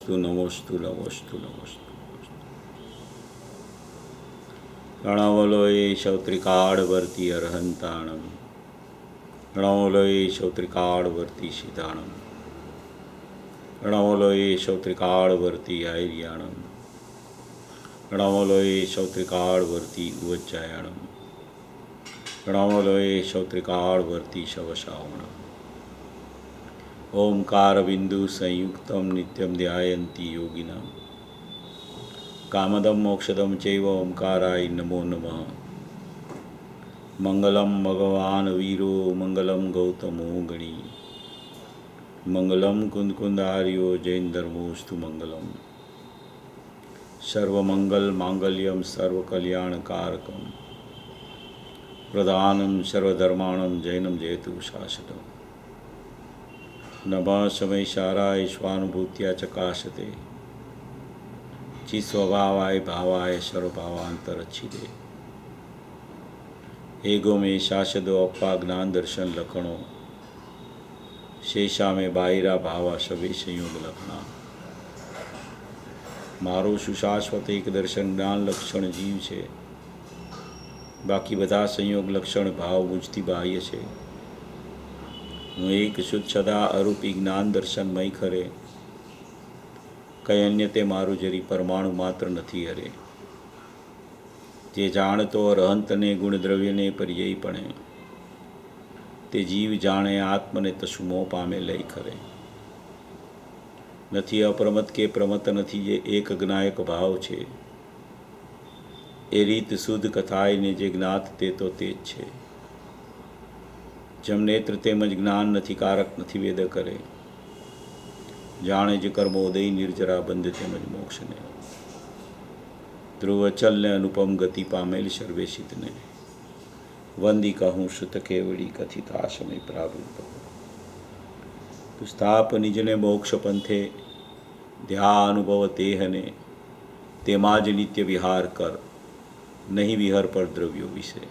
નમોસ્તુ નમોસ્તુ નમોસ્તુ પ્રણવલોય શૌત્રિકાળવર્તી અર્હંતાણમ પ્રણવલોય શૌત્રિકાળવર્તી સિદ્ધાણમ પ્રણવલોય શૌત્રિકાળવર્તી આયર્યાણમ પ્રણવલોય શૌત્રિકાળવર્તી ઉવચ્ચાયાણમ પ્રણવલોય શૌત્રિકાળવર્તી શવશાવણમ ओंकार बिंदु संयुक्तम नित्यम ध्यायन्ति योगिना कामदम मोक्षदम चैव ओंकाराय नमो नमः। मंगलम भगवान वीरो मंगलम गौतमो गणी मंगलम कुंदकुंदार्यो जैन धर्मोस्तु मंगलम सर्वमंगल मांगल्यम सर्वकल्याणकारकम प्रधानम सर्वधर्माणम जैनम जयतु शाश्वतम्। नभः समयसाराय स्वानुभूत्या चकाशते चिस्वभावाय भावाय सर्वभावांतरच्छिदे एगो में शाश्वतो अप्पा ज्ञान दर्शन लखणो शेषा में बाहिरा भावा सभी संयोग लखना मारो सुशाश्वत एक दर्शन ज्ञान लक्षण जीव छे बाकी बधा संयोग लक्षण भाव बुझती बाह्य छे। હું એક શુદ્ધ સદા અરૂપી જ્ઞાન દર્શનમય ખરે કઈ અન્ય તે મારું જરી પરમાણુ માત્ર નથી હરે જે જાણતો રહંતને ગુણદ્રવ્યને પર્યયપણે તે જીવ જાણે આત્મને તસુ મોહ પામે લઈ ખરે નથી અપ્રમત કે પ્રમત નથી જે એક જ્ઞાયક ભાવ છે એ રીત શુદ્ધ કથાઈને જે જ્ઞાત તે તો તે જ છે जम नेत्र तेमज ज्ञान नहीं कारक नहीं वेद करे जाने ज कर्मोदय निर्जरा बंध तेमज मोक्ष ने ध्रुवचल ने अनुपम गति पामेल सर्वेशित ने वंदी कहूँ श्रुत केवड़ी कथित आशमय प्रारूप तो स्थाप निज ने मोक्ष पंथे ध्या अनुभव तेह ने तेमाज नित्य विहार कर नहीं विहर पर द्रव्यो विषय।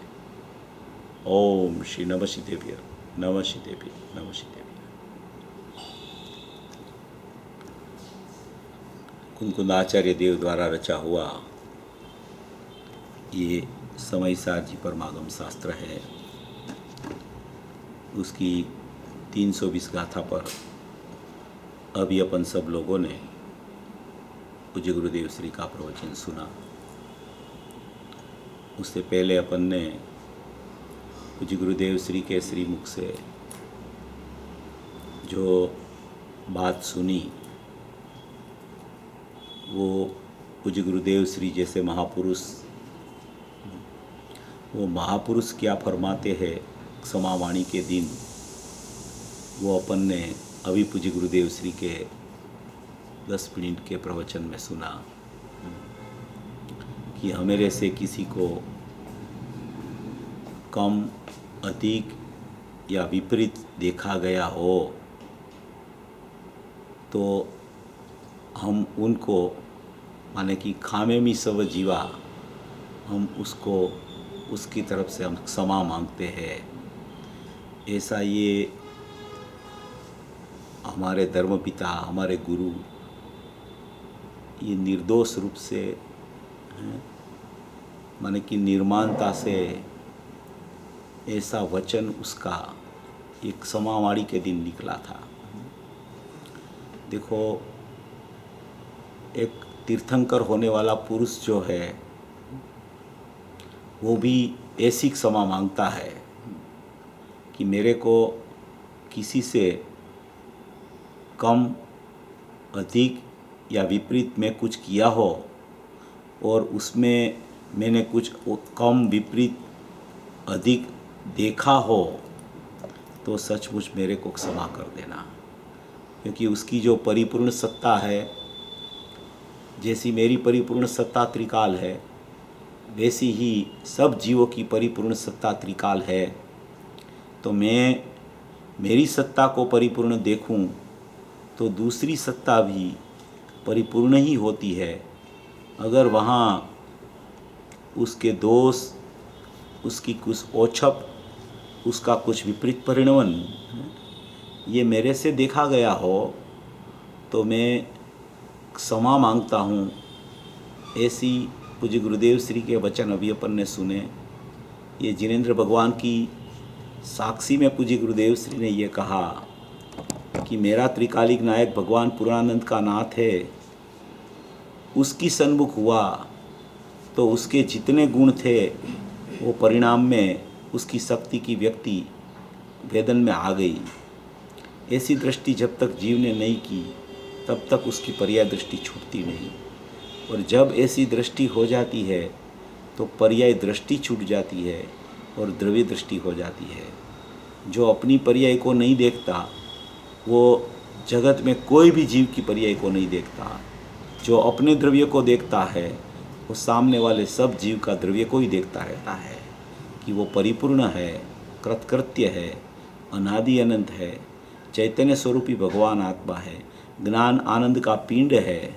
ओम श्री नमः सिद्धेभ्य नमः सिद्धेभ्य नमः सिद्धेभ्य। कुंकुंदाचार्य देव द्वारा रचा हुआ ये समयसार जी परमागम शास्त्र है। उसकी 320 गाथा पर अभी अपन सब लोगों ने पूज्य गुरुदेव श्री का प्रवचन सुना। उससे पहले अपन ने पूज्य गुरुदेव श्री के श्रीमुख से जो बात सुनी वो पूज्य गुरुदेव श्री जैसे महापुरुष वो महापुरुष क्या फरमाते हैं समावाणी के दिन वो अपन ने अभी पूज्य गुरुदेव श्री के 10 मिनट के प्रवचन में सुना कि हमें से किसी को कम अधिक या विपरीत देखा गया हो तो हम उनको माने कि खामे में सब जीवा हम उसको उसकी तरफ से हम क्षमा मांगते हैं। ऐसा ये हमारे धर्मपिता हमारे गुरु ये निर्दोष रूप से माने कि निर्माणता से ऐसा वचन उसका एक समावाणी के दिन निकला था। देखो एक तीर्थंकर होने वाला पुरुष जो है वो भी ऐसी क्षमा मांगता है कि मेरे को किसी से कम अधिक या विपरीत में कुछ किया हो और उसमें मैंने कुछ कम विपरीत अधिक देखा हो तो सचमुच मेरे को क्षमा कर देना, क्योंकि उसकी जो परिपूर्ण सत्ता है जैसी मेरी परिपूर्ण सत्ता त्रिकाल है वैसी ही सब जीवों की परिपूर्ण सत्ता त्रिकाल है। तो मैं मेरी सत्ता को परिपूर्ण देखूं तो दूसरी सत्ता भी परिपूर्ण ही होती है। अगर वहाँ उसके दोष उसकी कुछ ओछप उसका कुछ विपरीत परिणमन ये मेरे से देखा गया हो तो मैं क्षमा मांगता हूँ। ऐसी पूज्य गुरुदेव श्री के वचन अभी अपन ने सुने। ये जिनेंद्र भगवान की साक्षी में पूज्य गुरुदेव श्री ने ये कहा कि मेरा त्रिकालिक नायक भगवान पूर्णानंद का नाथ है, उसकी सन्मुख हुआ तो उसके जितने गुण थे वो परिणाम में उसकी शक्ति की व्यक्ति वेदन में आ गई। ऐसी दृष्टि जब तक जीव ने नहीं की तब तक उसकी पर्याय दृष्टि छूटती नहीं, और जब ऐसी दृष्टि हो जाती है तो पर्याय दृष्टि छूट जाती है और द्रव्य दृष्टि हो जाती है। जो अपनी पर्याय को नहीं देखता वो जगत में कोई भी जीव की पर्याय को नहीं देखता। जो अपने द्रव्य को देखता है वो सामने वाले सब जीव का द्रव्य को ही देखता रहता है कि वो परिपूर्ण है, कृतकृत्य है, अनादि अनंत है, चैतन्य स्वरूपी भगवान आत्मा है, ज्ञान आनंद का पिंड है।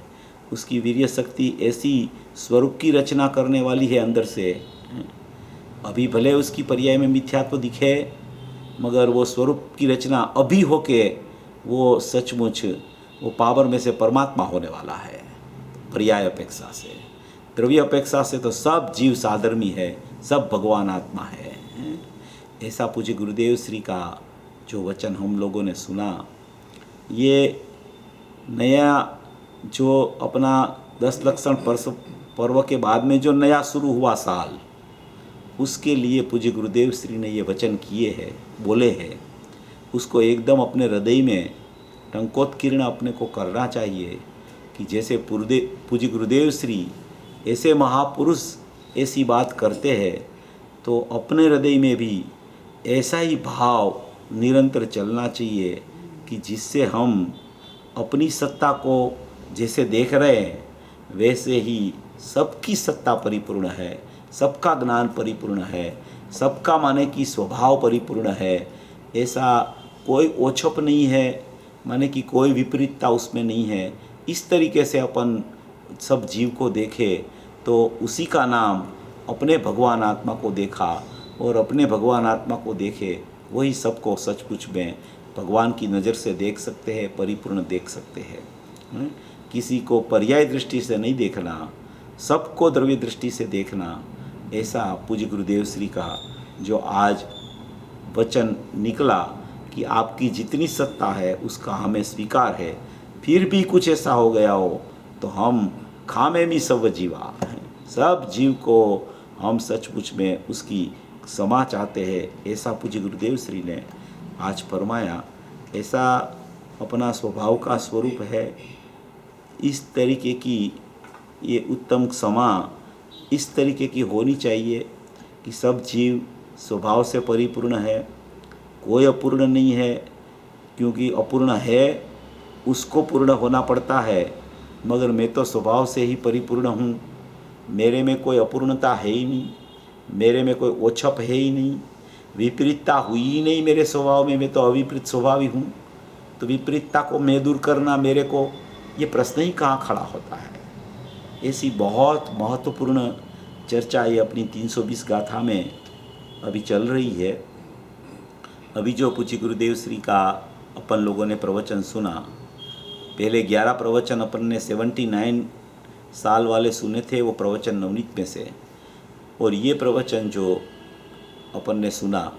उसकी वीर्य शक्ति ऐसी स्वरूप की रचना करने वाली है अंदर से। अभी भले उसकी पर्याय में मिथ्यात्व दिखे, मगर वो स्वरूप की रचना अभी होके वो सचमुच वो पावर में से परमात्मा होने वाला है। पर्याय अपेक्षा से, द्रव्य अपेक्षा से तो सब जीव साधर्मी है, सब भगवान आत्मा है। ऐसा पूज्य गुरुदेव श्री का जो वचन हम लोगों ने सुना, ये नया जो अपना 10 लक्षण पर्व के बाद में जो नया शुरू हुआ साल, उसके लिए पूज्य गुरुदेव श्री ने ये वचन किए हैं, बोले हैं। उसको एकदम अपने हृदय में टंकोत्कीर्ण अपने को करना चाहिए कि जैसे पूज्य गुरुदेव श्री ऐसे महापुरुष ऐसी बात करते हैं तो अपने हृदय में भी ऐसा ही भाव निरंतर चलना चाहिए कि जिससे हम अपनी सत्ता को जैसे देख रहे हैं वैसे ही सबकी सत्ता परिपूर्ण है, सबका ज्ञान परिपूर्ण है, सबका माने कि स्वभाव परिपूर्ण है। ऐसा कोई ओछप नहीं है, माने कि कोई विपरीतता उसमें नहीं है। इस तरीके से अपन सब जीव को देखे तो उसी का नाम अपने भगवान आत्मा को देखा, और अपने भगवान आत्मा को देखे वही सबको सचमुच में भगवान की नज़र से देख सकते हैं, परिपूर्ण देख सकते हैं। किसी को पर्याय दृष्टि से नहीं देखना, सबको द्रव्य दृष्टि से देखना। ऐसा पूज्य गुरुदेव श्री का जो आज वचन निकला कि आपकी जितनी सत्ता है उसका हमें स्वीकार है, फिर भी कुछ ऐसा हो गया हो तो हम खामे में सब जीवा, सब जीव को हम सचमुच में उसकी क्षमा चाहते हैं। ऐसा पूज्य गुरुदेव श्री ने आज फरमाया। ऐसा अपना स्वभाव का स्वरूप है। इस तरीके की ये उत्तम क्षमा इस तरीके की होनी चाहिए कि सब जीव स्वभाव से परिपूर्ण है, कोई अपूर्ण नहीं है। क्योंकि अपूर्ण है उसको पूर्ण होना पड़ता है, मगर मैं तो स्वभाव से ही परिपूर्ण हूँ। मेरे में कोई अपूर्णता है ही नहीं, मेरे में कोई ओछप है ही नहीं, विपरीतता हुई ही नहीं मेरे स्वभाव में। मैं तो अविपरीत स्वभावी हूँ, तो विपरीतता को मैं दूर करना मेरे को ये प्रश्न ही कहाँ खड़ा होता है। ऐसी बहुत महत्वपूर्ण चर्चा ये अपनी 320 गाथा में अभी चल रही है। अभी जो पूज्य गुरुदेव श्री का अपन लोगों ने प्रवचन सुना, पहले 11 प्रवचन अपन ने 79 साल वाले सुने थे, वो प्रवचन नवनीत में से। और ये प्रवचन जो अपन ने सुना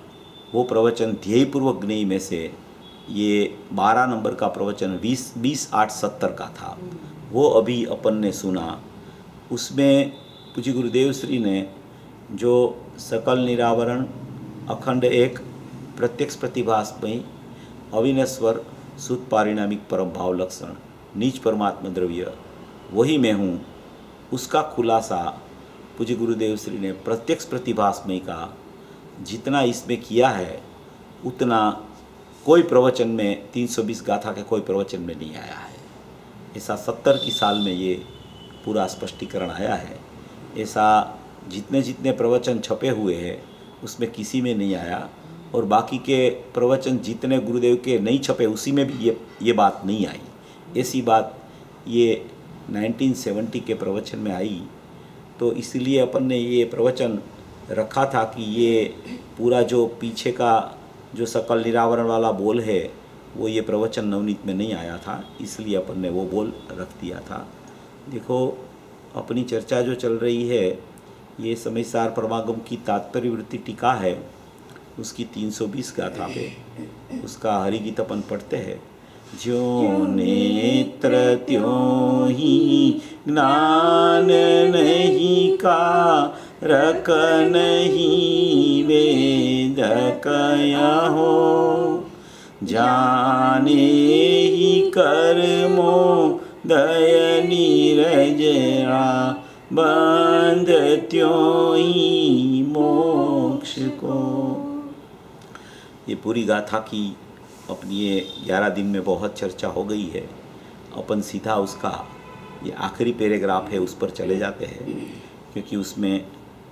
वो प्रवचन ध्येयपूर्वक ज्ञेय में से ये 12 नंबर का प्रवचन 20-8-70 का था, वो अभी अपन ने सुना। उसमें पूज्य गुरुदेव श्री ने जो सकल निरावरण, अखंड एक, प्रत्यक्ष प्रतिभासमयी, अविनश्वर, शुद्ध पारिणामिक परम भाव लक्षण, नीच परमात्मा द्रव्य वही मैं हूँ, उसका खुलासा पूज्य गुरुदेव श्री ने प्रत्यक्ष प्रतिभासमयी का जितना इसमें किया है उतना कोई प्रवचन में 320 गाथा के कोई प्रवचन में नहीं आया है। ऐसा 70 की साल में ये पूरा स्पष्टीकरण आया है। ऐसा जितने जितने प्रवचन छपे हुए हैं उसमें किसी में नहीं आया, और बाकी के प्रवचन जितने गुरुदेव के नहीं छपे उसी में भी ये बात नहीं आई। ऐसी बात ये 1970 के प्रवचन में आई। तो इसलिए अपन ने ये प्रवचन रखा था कि ये पूरा जो पीछे का जो सकल निरावरण वाला बोल है वो ये प्रवचन नवनीत में नहीं आया था, इसलिए अपन ने वो बोल रख दिया था। देखो, अपनी चर्चा जो चल रही है ये समय सार परमागम की तात्पर्य वृत्ति टीका है, उसकी 320 गाथा पे उसका हरिगीत अपन पढ़ते हैं। ज्यों नेत्र त्यों ही ज्ञान नहीं का रक नहीं वेद कहो, जाने ही कर्मो दय नीरजरा बंध त्यों ही मोक्ष को। ये पूरी गाथा की अपनी ये 11 दिन में बहुत चर्चा हो गई है। अपन सीधा उसका ये आखिरी पैराग्राफ है उस पर चले जाते हैं, क्योंकि उसमें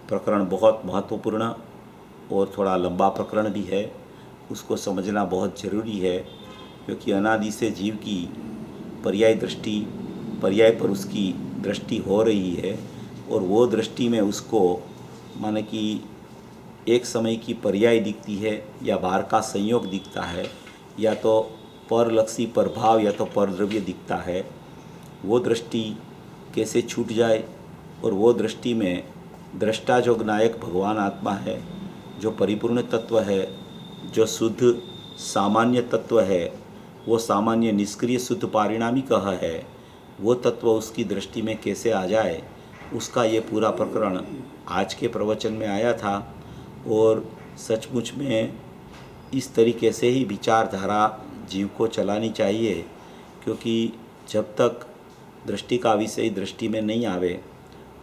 प्रकरण बहुत महत्वपूर्ण और थोड़ा लंबा प्रकरण भी है। उसको समझना बहुत ज़रूरी है, क्योंकि अनादि से जीव की पर्याय पर उसकी दृष्टि हो रही है, और वो दृष्टि में उसको माने कि एक समय की पर्याय दिखती है या बाहर का संयोग दिखता है, या तो परलक्षी प्रभाव या तो परद्रव्य दिखता है। वो दृष्टि कैसे छूट जाए, और वो दृष्टि में दृष्टा जो नायक भगवान आत्मा है, जो परिपूर्ण तत्व है, जो शुद्ध सामान्य तत्व है, वो सामान्य निष्क्रिय शुद्ध पारिणामी कह है, वो तत्व उसकी दृष्टि में कैसे आ जाए, उसका ये पूरा प्रकरण आज के प्रवचन में आया था। और सचमुच में इस तरीके से ही विचारधारा जीव को चलानी चाहिए, क्योंकि जब तक दृष्टि का विषय दृष्टि में नहीं आवे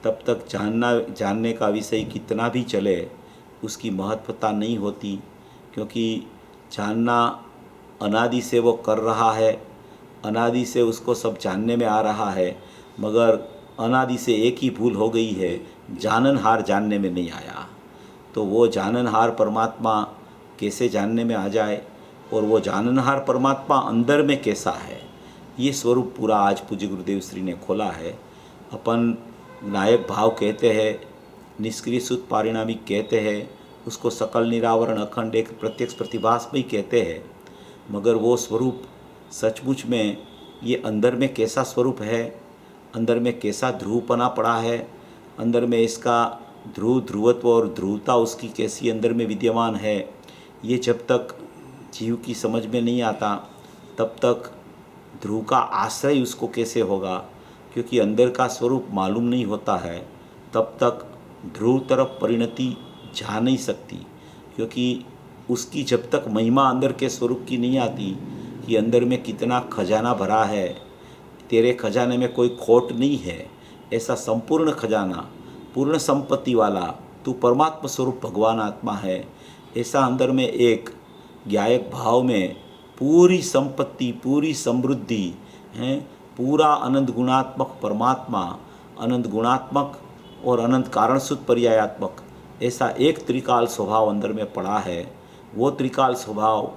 तब तक जानने का विषय कितना भी चले उसकी महत्वता नहीं होती, क्योंकि जानना अनादि से वो कर रहा है, अनादि से उसको सब जानने में आ रहा है, मगर अनादि से एक ही भूल हो गई है, जाननहार जानने में नहीं आया। तो वो जाननहार परमात्मा कैसे जानने में आ जाए, और वो जाननहार परमात्मा अंदर में कैसा है, ये स्वरूप पूरा आज पूज्य गुरुदेव श्री ने खोला है। अपन नायक भाव कहते हैं, निष्क्रिय शुद्ध पारिणामी कहते हैं, उसको सकल निरावरण अखंड एक प्रत्यक्ष प्रतिभास में ही कहते हैं, मगर वो स्वरूप सचमुच में ये अंदर में कैसा स्वरूप है, अंदर में कैसा ध्रुवपना पड़ा है, अंदर में इसका ध्रुवत्व और ध्रुवता उसकी कैसी अंदर में विद्यमान है, ये जब तक जीव की समझ में नहीं आता तब तक ध्रुव का आश्रय उसको कैसे होगा, क्योंकि अंदर का स्वरूप मालूम नहीं होता है तब तक ध्रुव तरफ परिणति जा नहीं सकती, क्योंकि उसकी जब तक महिमा अंदर के स्वरूप की नहीं आती कि अंदर में कितना खजाना भरा है, तेरे खजाने में कोई खोट नहीं है, ऐसा संपूर्ण खजाना पूर्ण संपत्ति वाला तू परमात्मा स्वरूप भगवान आत्मा है, ऐसा अंदर में एक ज्ञायक भाव में पूरी संपत्ति पूरी समृद्धि है, पूरा अनंत गुणात्मक परमात्मा, अनंत गुणात्मक और अनंत कारण शुद्ध पर्यायात्मक, ऐसा एक त्रिकाल स्वभाव अंदर में पड़ा है। वो त्रिकाल स्वभाव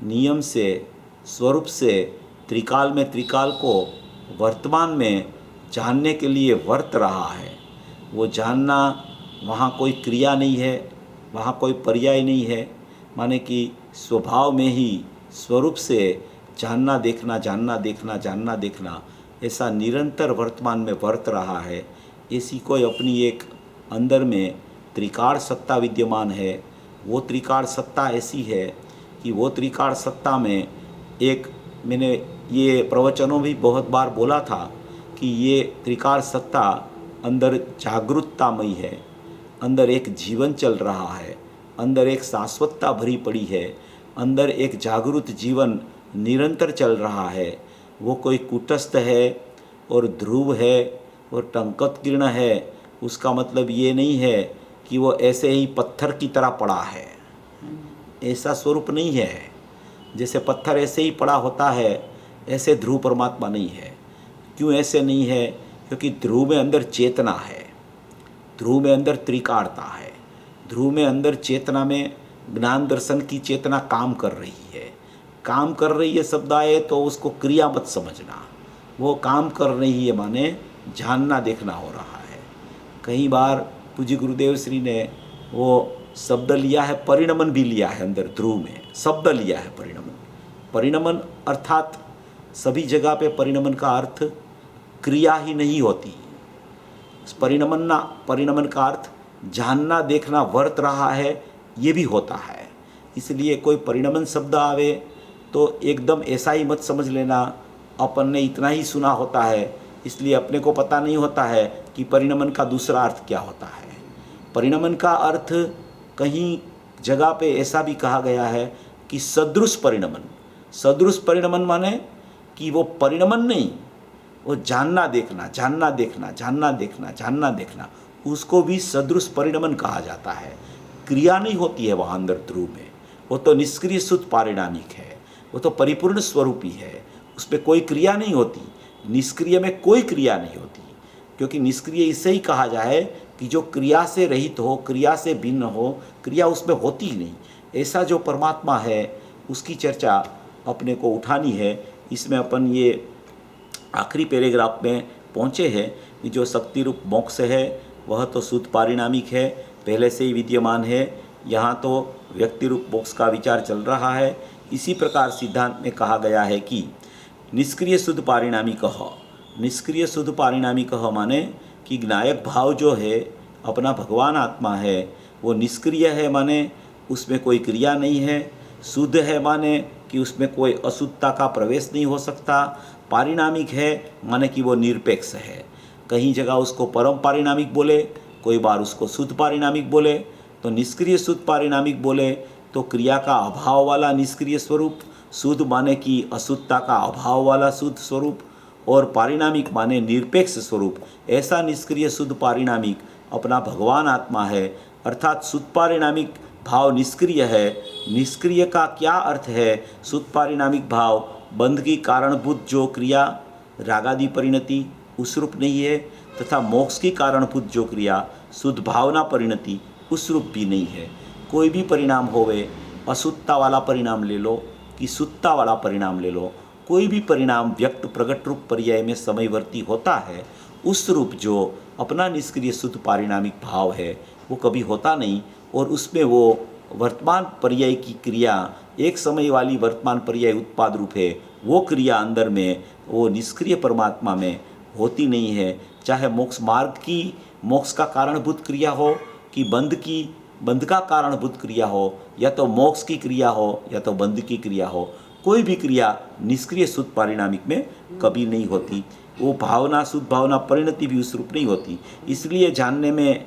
नियम से स्वरूप से त्रिकाल में त्रिकाल को वर्तमान में जानने के लिए वर्त रहा है। वो जानना, वहाँ कोई क्रिया नहीं है, वहाँ कोई पर्याय नहीं है, माने कि स्वभाव में ही स्वरूप से जानना देखना जानना देखना जानना देखना, ऐसा निरंतर वर्तमान में वर्त रहा है। ऐसी कोई अपनी एक अंदर में त्रिकाल सत्ता विद्यमान है। वो त्रिकाल सत्ता ऐसी है कि वो त्रिकाल सत्ता में एक, मैंने ये प्रवचनों भी बहुत बार बोला था कि ये त्रिकाल सत्ता अंदर जागरूकतामयी है, अंदर एक जीवन चल रहा है, अंदर एक शाश्वतता भरी पड़ी है, अंदर एक जागरूक जीवन निरंतर चल रहा है। वो कोई कूटस्थ है और ध्रुव है और टंकत किरण है, उसका मतलब ये नहीं है कि वो ऐसे ही पत्थर की तरह पड़ा है, ऐसा स्वरूप नहीं है। जैसे पत्थर ऐसे ही पड़ा होता है, ऐसे ध्रुव परमात्मा नहीं है। क्यों ऐसे नहीं है? क्योंकि ध्रुव में अंदर चेतना है, ध्रुव में अंदर त्रिकालता है, ध्रुव में अंदर चेतना में ज्ञान दर्शन की चेतना काम कर रही है। काम कर रही है शब्द आए तो उसको क्रिया मत समझना, वो काम कर रही है माने जानना देखना हो रहा है। कई बार पूज्य गुरुदेव श्री ने वो शब्द लिया है, परिणमन भी लिया है, अंदर ध्रुव में शब्द लिया है परिणमन। परिणमन अर्थात सभी जगह पे परिणमन का अर्थ क्रिया ही नहीं होती। परिणमन का अर्थ जानना देखना वर्त रहा है, ये भी होता है। इसलिए कोई परिणमन शब्द आवे तो एकदम ऐसा ही मत समझ लेना अपन ने इतना ही सुना होता है, इसलिए अपने को पता नहीं होता है कि परिणमन का दूसरा अर्थ क्या होता है। परिणमन का अर्थ कहीं जगह पे ऐसा भी कहा गया है कि सदृश परिणमन। सदृश परिणमन माने कि वो परिणमन नहीं, वो जानना देखना, जानना देखना, जानना देखना, जानना देखना, उसको भी सदृश परिणमन कहा जाता है। क्रिया नहीं होती है वहाँ अंदर ध्रुव में, वो तो निष्क्रिय शुद्ध पारिणामिक है, वो तो परिपूर्ण स्वरूपी है, उस पर कोई क्रिया नहीं होती। निष्क्रिय में कोई क्रिया नहीं होती, क्योंकि निष्क्रिय इससे ही कहा जाए कि जो क्रिया से रहित हो, क्रिया से भिन्न हो, क्रिया उसमें होती ही नहीं। ऐसा जो परमात्मा है उसकी चर्चा अपने को उठानी है। इसमें अपन ये आखिरी पैराग्राफ में पहुँचे हैं कि जो शक्ति रूप मोक्ष है वह तो शुद्ध पारिणामिक है, पहले से ही विद्यमान है। यहाँ तो व्यक्ति रूप मोक्ष का विचार चल रहा है। इसी प्रकार सिद्धांत में कहा गया है कि निष्क्रिय शुद्ध पारिणामिक, निष्क्रिय शुद्ध पारिणामिक माने कि ज्ञायक भाव जो है अपना भगवान आत्मा है वो निष्क्रिय है, माने उसमें कोई क्रिया नहीं है। शुद्ध है माने कि उसमें कोई अशुद्धता का प्रवेश नहीं हो सकता। पारिणामिक है माने कि वो निरपेक्ष है। कहीं जगह उसको परम पारिणामिक बोले, कोई बार उसको शुद्ध पारिणामिक बोले। तो निष्क्रिय शुद्ध पारिणामिक बोले तो क्रिया का अभाव वाला निष्क्रिय स्वरूप, शुद्ध माने कि अशुद्धता का अभाव वाला शुद्ध स्वरूप, और पारिणामिक माने निरपेक्ष स्वरूप। ऐसा निष्क्रिय शुद्ध पारिणामिक अपना भगवान आत्मा है, अर्थात शुद्ध पारिणामिक भाव निष्क्रिय है। निष्क्रिय का क्या अर्थ है? शुद्ध पारिणामिक भाव बंध की कारणभूत जो क्रिया रागादि परिणति उस रूप नहीं है, तथा मोक्ष की कारणभूत जो क्रिया शुद्ध भावना परिणति उस रूप भी नहीं है। कोई भी परिणाम होवे, अशुद्धता वाला परिणाम ले लो कि शुद्धता वाला परिणाम ले लो, कोई भी परिणाम व्यक्त प्रगट रूप पर्याय में समयवर्ती होता है, उस रूप जो अपना निष्क्रिय शुद्ध पारिणामिक भाव है वो कभी होता नहीं, और उसमें वो वर्तमान पर्याय की क्रिया एक समय वाली वर्तमान पर्याय उत्पाद रूप है, वो क्रिया अंदर में वो निष्क्रिय परमात्मा में होती नहीं है। चाहे मोक्ष मार्ग की मोक्ष का कारणभूत क्रिया हो कि बंध का कारणभूत क्रिया हो, या तो मोक्ष की क्रिया हो या तो बंध की क्रिया हो, कोई भी क्रिया निष्क्रिय शुद्ध पारिणामिक में कभी नहीं होती। वो भावना शुद्ध भावना परिणति भी उस रूप नहीं होती। इसलिए जानने में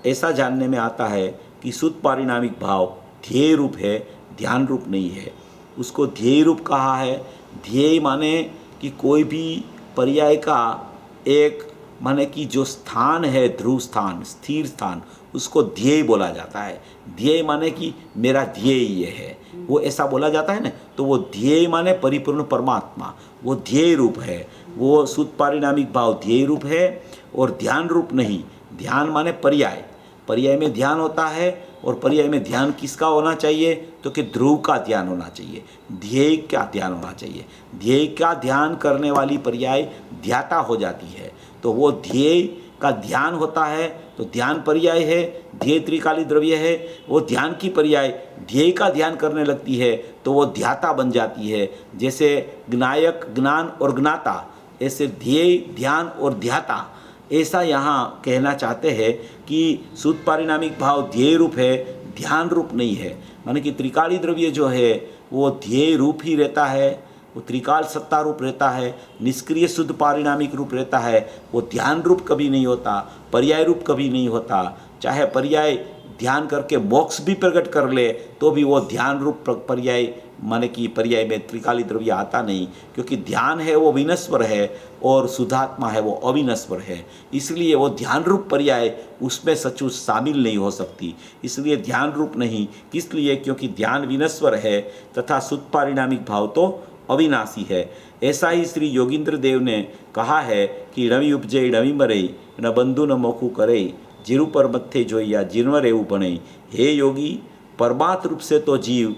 ऐसा जानने में आता है कि शुद्ध पारिणामिक भाव ध्येय रूप है, ध्यान रूप नहीं है। उसको ध्येय रूप कहा है। ध्येय माने कि कोई भी पर्याय का एक माने कि जो स्थान है, ध्रुव स्थान, स्थिर स्थान, उसको ध्येय बोला जाता है। ध्येय माने कि मेरा ध्येय ये है, वो ऐसा बोला जाता है ना। तो वो ध्येय माने परिपूर्ण परमात्मा, वो ध्येय रूप है। वो शुद्ध पारिणामिक भाव ध्येय रूप है और ध्यान रूप नहीं। ध्यान माने पर्याय, पर्याय में ध्यान होता है, और पर्याय में ध्येय किसका होना चाहिए? तो कि ध्रुव का ध्यान होना चाहिए। ध्येय का ध्यान होना चाहिए। ध्येय का ध्यान करने वाली पर्याय ध्याता हो जाती है। तो वो ध्येय का ध्यान होता है तो ध्यान पर्याय है। ध्येय त्रिकाली द्रव्य है, वो ध्यान की पर्याय ध्येय का ध्यान करने लगती है तो वो ध्याता बन जाती है। जैसे ज्ञायक ज्ञान और ज्ञाता, ऐसे ध्येय ध्यान और ध्याता, ऐसा यहाँ कहना चाहते हैं कि शुद्ध पारिणामिक भाव ध्येय रूप है, ध्यान रूप नहीं है। माने कि त्रिकाली द्रव्य जो है वो ध्येय रूप ही रहता है, वो त्रिकाल सत्ता रूप रहता है। निष्क्रिय शुद्ध पारिणामिक रूप रहता है, वो ध्यान रूप कभी नहीं होता, पर्याय रूप कभी नहीं होता। चाहे पर्याय ध्यान करके मोक्ष भी प्रकट कर ले तो भी वो ध्यान रूप पर्याय माने कि पर्याय में त्रिकाली द्रव्य आता नहीं, क्योंकि ध्यान है वो विनश्वर है और शुद्धात्मा है वो अविनश्वर है। इसलिए वो ध्यान रूप पर्याय उसमें सचमुच शामिल नहीं हो सकती। इसलिए ध्यान रूप नहीं, इसलिए क्योंकि ध्यान विनश्वर है तथा शुद्ध पारिणामिक भाव तो अविनाशी है। ऐसा ही श्री योगींद्र देव ने कहा है कि नवी उपजे नवी मरे, न बंधु न मोखू करे, जीरु पर मत्थे जोइया जिनवर एवं बने। हे योगी, परमात्म रूप से तो जीव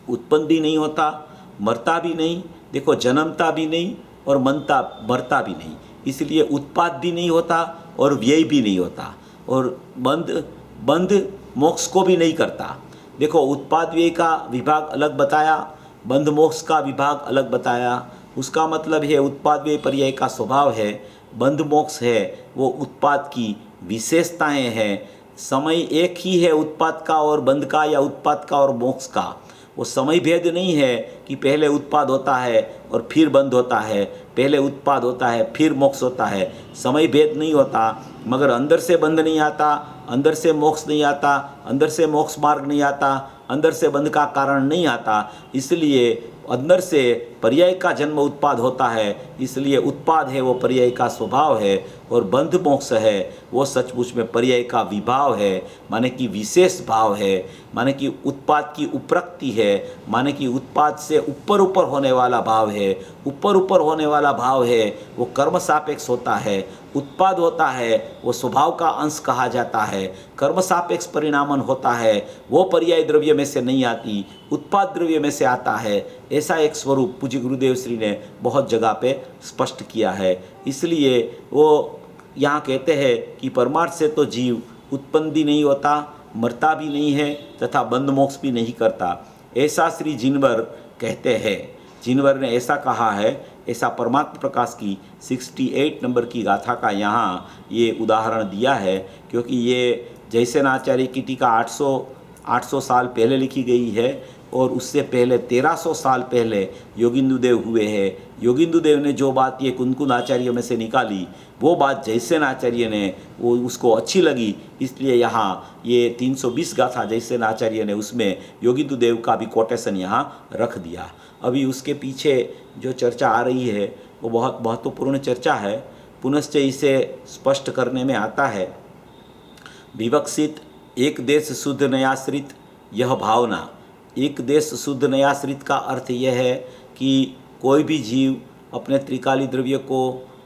उत्पन्न भी नहीं होता, मरता भी नहीं, देखो जन्मता भी नहीं और मरता भी नहीं, इसलिए उत्पाद भी नहीं होता और व्यय भी नहीं होता, और बंध मोक्ष को भी नहीं करता। देखो उत्पाद व्यय का विभाग अलग बताया बंध मोक्ष का विभाग अलग बताया। उसका मतलब है उत्पाद व्यय पर्याय का स्वभाव है, बंध मोक्ष है वो उत्पाद की विशेषताएं हैं। समय एक ही है उत्पाद का और बंध का, या उत्पाद का और मोक्ष का। वो समय भेद नहीं है कि पहले उत्पाद होता है और फिर बंध होता है, पहले उत्पाद होता है फिर मोक्ष होता है। समय भेद नहीं होता, मगर अंदर से बंध नहीं आता, अंदर से मोक्ष नहीं आता, अंदर से मोक्ष मार्ग नहीं आता, अंदर से बंध का कारण नहीं आता। इसलिए अंदर से पर्याय का जन्म उत्पाद होता है, इसलिए उत्पाद है वो पर्याय का स्वभाव है, और बंध मोक्ष है वो सचमुच में पर्याय का विभाव है, माने कि विशेष भाव है, माने कि उत्पाद की उपरक्ति है, माने कि उत्पाद से ऊपर ऊपर होने वाला भाव है। ऊपर ऊपर होने वाला भाव है वो कर्म सापेक्ष होता है। उत्पाद होता है वो स्वभाव का अंश कहा जाता है। कर्म सापेक्ष परिणामन होता है वो पर्याय द्रव्य में से नहीं आती, उत्पाद द्रव्य में से आता है। ऐसा एक स्वरूप पूज्य गुरुदेव श्री ने बहुत जगह पे स्पष्ट किया है। इसलिए वो यहाँ कहते हैं कि परमार्थ से तो जीव उत्पन्न भी नहीं होता, मरता भी नहीं है, तथा बंध मोक्ष भी नहीं करता, ऐसा श्री जिनवर कहते हैं। जिनवर ने ऐसा कहा है, ऐसा परमात्मा प्रकाश की 68 नंबर की गाथा का यहाँ ये उदाहरण दिया है। क्योंकि ये जयसेनाचार्य की टीका 800 साल पहले लिखी गई है, और उससे पहले 1300 साल पहले योगिंदुदेव हुए हैं। योगिंदुदेव ने जो बात ये कुनकुन आचार्यों में से निकाली, वो बात जयसेन आचार्य ने वो उसको अच्छी लगी, इसलिए यहाँ ये 320 गाथा जयसेन आचार्य ने उसमें योगिंदुदेव का भी कोटेशन यहाँ रख दिया। अभी उसके पीछे जो चर्चा आ रही है वो बहुत महत्वपूर्ण चर्चा है। पुनश्च इसे स्पष्ट करने में आता है, विवक्षित एक देश शुद्ध नयाश्रित यह भावना। एक देश शुद्ध नयाश्रित का अर्थ यह है कि कोई भी जीव अपने त्रिकाली द्रव्य को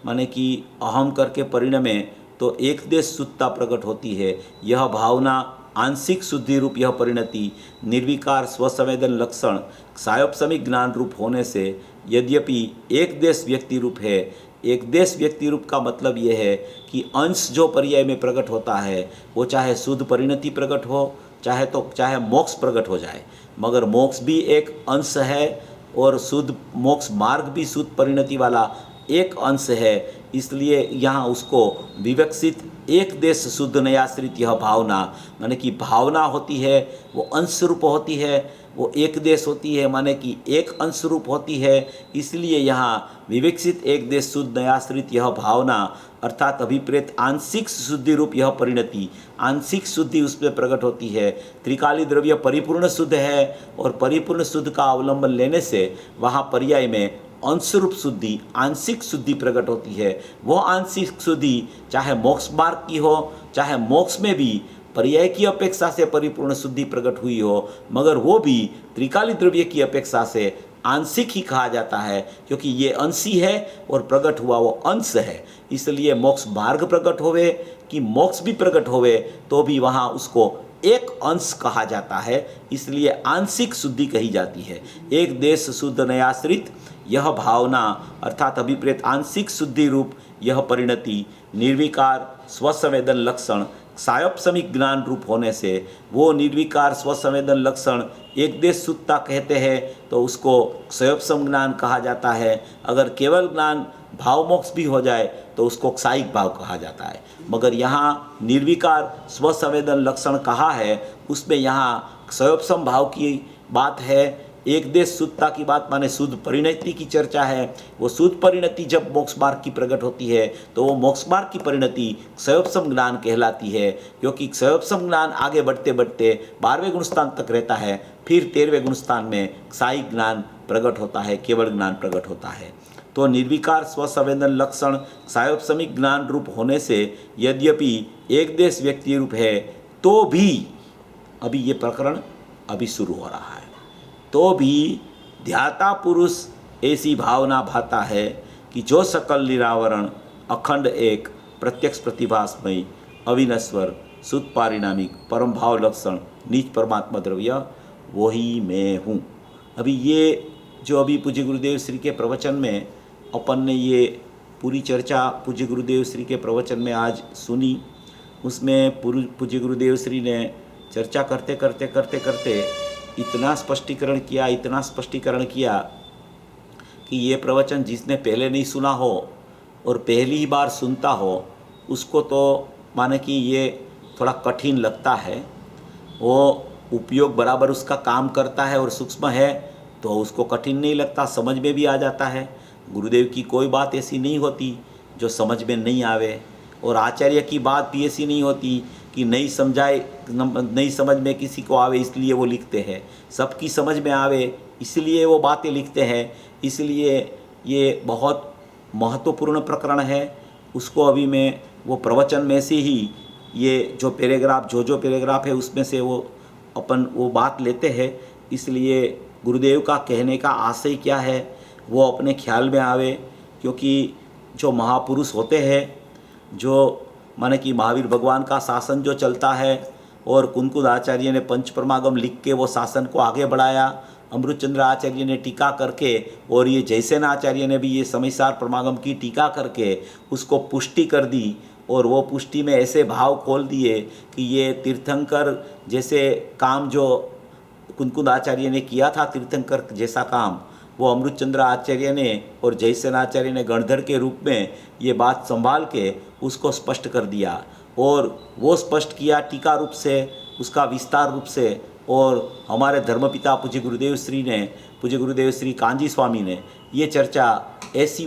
माने कि अहम करके परिणमे तो एक देश शुद्धता प्रकट होती है। यह भावना आंशिक शुद्धि रूप यह परिणति निर्विकार स्वसंवेदन लक्षण सायोपसमिक ज्ञान रूप होने से यद्यपि एक देश व्यक्ति रूप है। एक देश व्यक्ति रूप का मतलब यह है कि अंश जो पर्याय में प्रकट होता है वो चाहे शुद्ध परिणति प्रकट हो, चाहे मोक्ष प्रकट हो जाए, मगर मोक्ष भी एक अंश है और शुद्ध मोक्ष मार्ग भी शुद्ध परिणति वाला एक अंश है। इसलिए यहाँ उसको विवक्षित एक देश शुद्ध नयाश्रित यह भावना, माने कि भावना होती है वो अंश रूप होती है, वो एक देश होती है माने कि एक अंश रूप होती है। इसलिए यहाँ विवक्षित एक देश शुद्ध नयाश्रित यह भावना अर्थात अभिप्रेत आंशिक शुद्धि रूप यह परिणति, आंशिक शुद्धि उसमें प्रकट होती है। त्रिकाली द्रव्य परिपूर्ण शुद्ध है और परिपूर्ण शुद्ध का अवलंबन लेने से वहाँ पर्याय में अंश रूप शुद्धि, आंशिक शुद्धि प्रकट होती है। वो आंशिक शुद्धि चाहे मोक्ष मार्ग की हो, चाहे मोक्ष में भी पर्याय की अपेक्षा से परिपूर्ण शुद्धि प्रकट हुई हो, मगर वो भी त्रिकाली द्रव्य की अपेक्षा से आंशिक ही कहा जाता है, क्योंकि ये अंशी है और प्रकट हुआ वो अंश है। इसलिए मोक्ष मार्ग प्रकट होवे कि मोक्ष भी प्रकट होवे तो भी वहाँ उसको एक अंश कहा जाता है, इसलिए आंशिक शुद्धि कही जाती है। एक देश शुद्ध नयाश्रित यह भावना अर्थात अभिप्रेत आंशिक शुद्धि रूप यह परिणति निर्विकार स्वसंवेदन लक्षण सायोपसमिक ज्ञान रूप होने से वो निर्विकार स्वसंवेदन लक्षण एक देश शुद्धता कहते हैं तो उसको सायोपसम ज्ञान कहा जाता है। अगर केवल ज्ञान भाव मोक्ष भी हो जाए तो उसको क्षायिक भाव कहा जाता है। मगर यहाँ निर्विकार स्वसंवेदन लक्षण कहा है, उसमें यहाँ सायोपसम भाव की बात है। एक देश शुद्धता की बात माने शुद्ध परिणति की चर्चा है। वो शुद्ध परिणति जब मोक्ष मार्ग की प्रकट होती है तो वो मोक्ष मार्ग की परिणति क्षयोपसम ज्ञान कहलाती है, क्योंकि क्षयोपसम ज्ञान आगे बढ़ते बढ़ते 12वें गुणस्थान तक रहता है, फिर 13वें गुणस्थान में क्षायिक ज्ञान प्रकट होता है, केवल ज्ञान प्रकट होता है। तो निर्विकार स्वसंवेदन लक्षण क्षयोपसमिक ज्ञान रूप होने से यद्यपि एक देश व्यक्ति रूप है तो भी, अभी ये प्रकरण अभी शुरू हो रहा है, तो भी ध्याता पुरुष ऐसी भावना भाता है कि जो सकल निरावरण अखंड एक प्रत्यक्ष प्रतिभासमयी अविनश्वर शुद्ध पारिणामिक परम भाव लक्षण नीच परमात्मा द्रव्य वही मैं हूँ। अभी ये जो अभी पूज्य गुरुदेव श्री के प्रवचन में अपन ने ये पूरी चर्चा पूज्य गुरुदेव श्री के प्रवचन में आज सुनी, उसमें पूज्य गुरुदेव श्री ने चर्चा करते करते इतना स्पष्टीकरण किया कि ये प्रवचन जिसने पहले नहीं सुना हो और पहली ही बार सुनता हो उसको तो माने कि ये थोड़ा कठिन लगता है। वो उपयोग बराबर उसका काम करता है और सूक्ष्म है तो उसको कठिन नहीं लगता, समझ में भी आ जाता है। गुरुदेव की कोई बात ऐसी नहीं होती जो समझ में नहीं आवे, और आचार्य की बात भी ऐसी नहीं होती कि नहीं समझ में किसी को आवे इसलिए वो लिखते हैं, सबकी समझ में आवे इसलिए वो बातें लिखते हैं। इसलिए ये बहुत महत्वपूर्ण प्रकरण है। उसको अभी मैं वो प्रवचन में से ही ये जो पैराग्राफ है उसमें से अपन वो बात लेते हैं। इसलिए गुरुदेव का कहने का आशय क्या है वो अपने ख्याल में आवे, क्योंकि जो महापुरुष होते हैं, जो माने कि महावीर भगवान का शासन जो चलता है और कुनकुद आचार्य ने पंचप्रमागम लिख के वो शासन को आगे बढ़ाया, अमृतचंद्र आचार्य ने टीका करके और ये जयसेन आचार्य ने भी ये समयसार प्रमागम की टीका करके उसको पुष्टि कर दी, और वो पुष्टि में ऐसे भाव खोल दिए कि ये तीर्थंकर जैसे काम जो कुनकुद आचार्य ने किया था, तीर्थंकर जैसा काम वो अमृतचंद्र आचार्य ने और जयसेन आचार्य ने गणधर के रूप में ये बात संभाल के उसको स्पष्ट कर दिया। और वो स्पष्ट किया टीका रूप से, उसका विस्तार रूप से। और हमारे धर्मपिता पूज्य गुरुदेव श्री कांजी स्वामी ने ये चर्चा ऐसी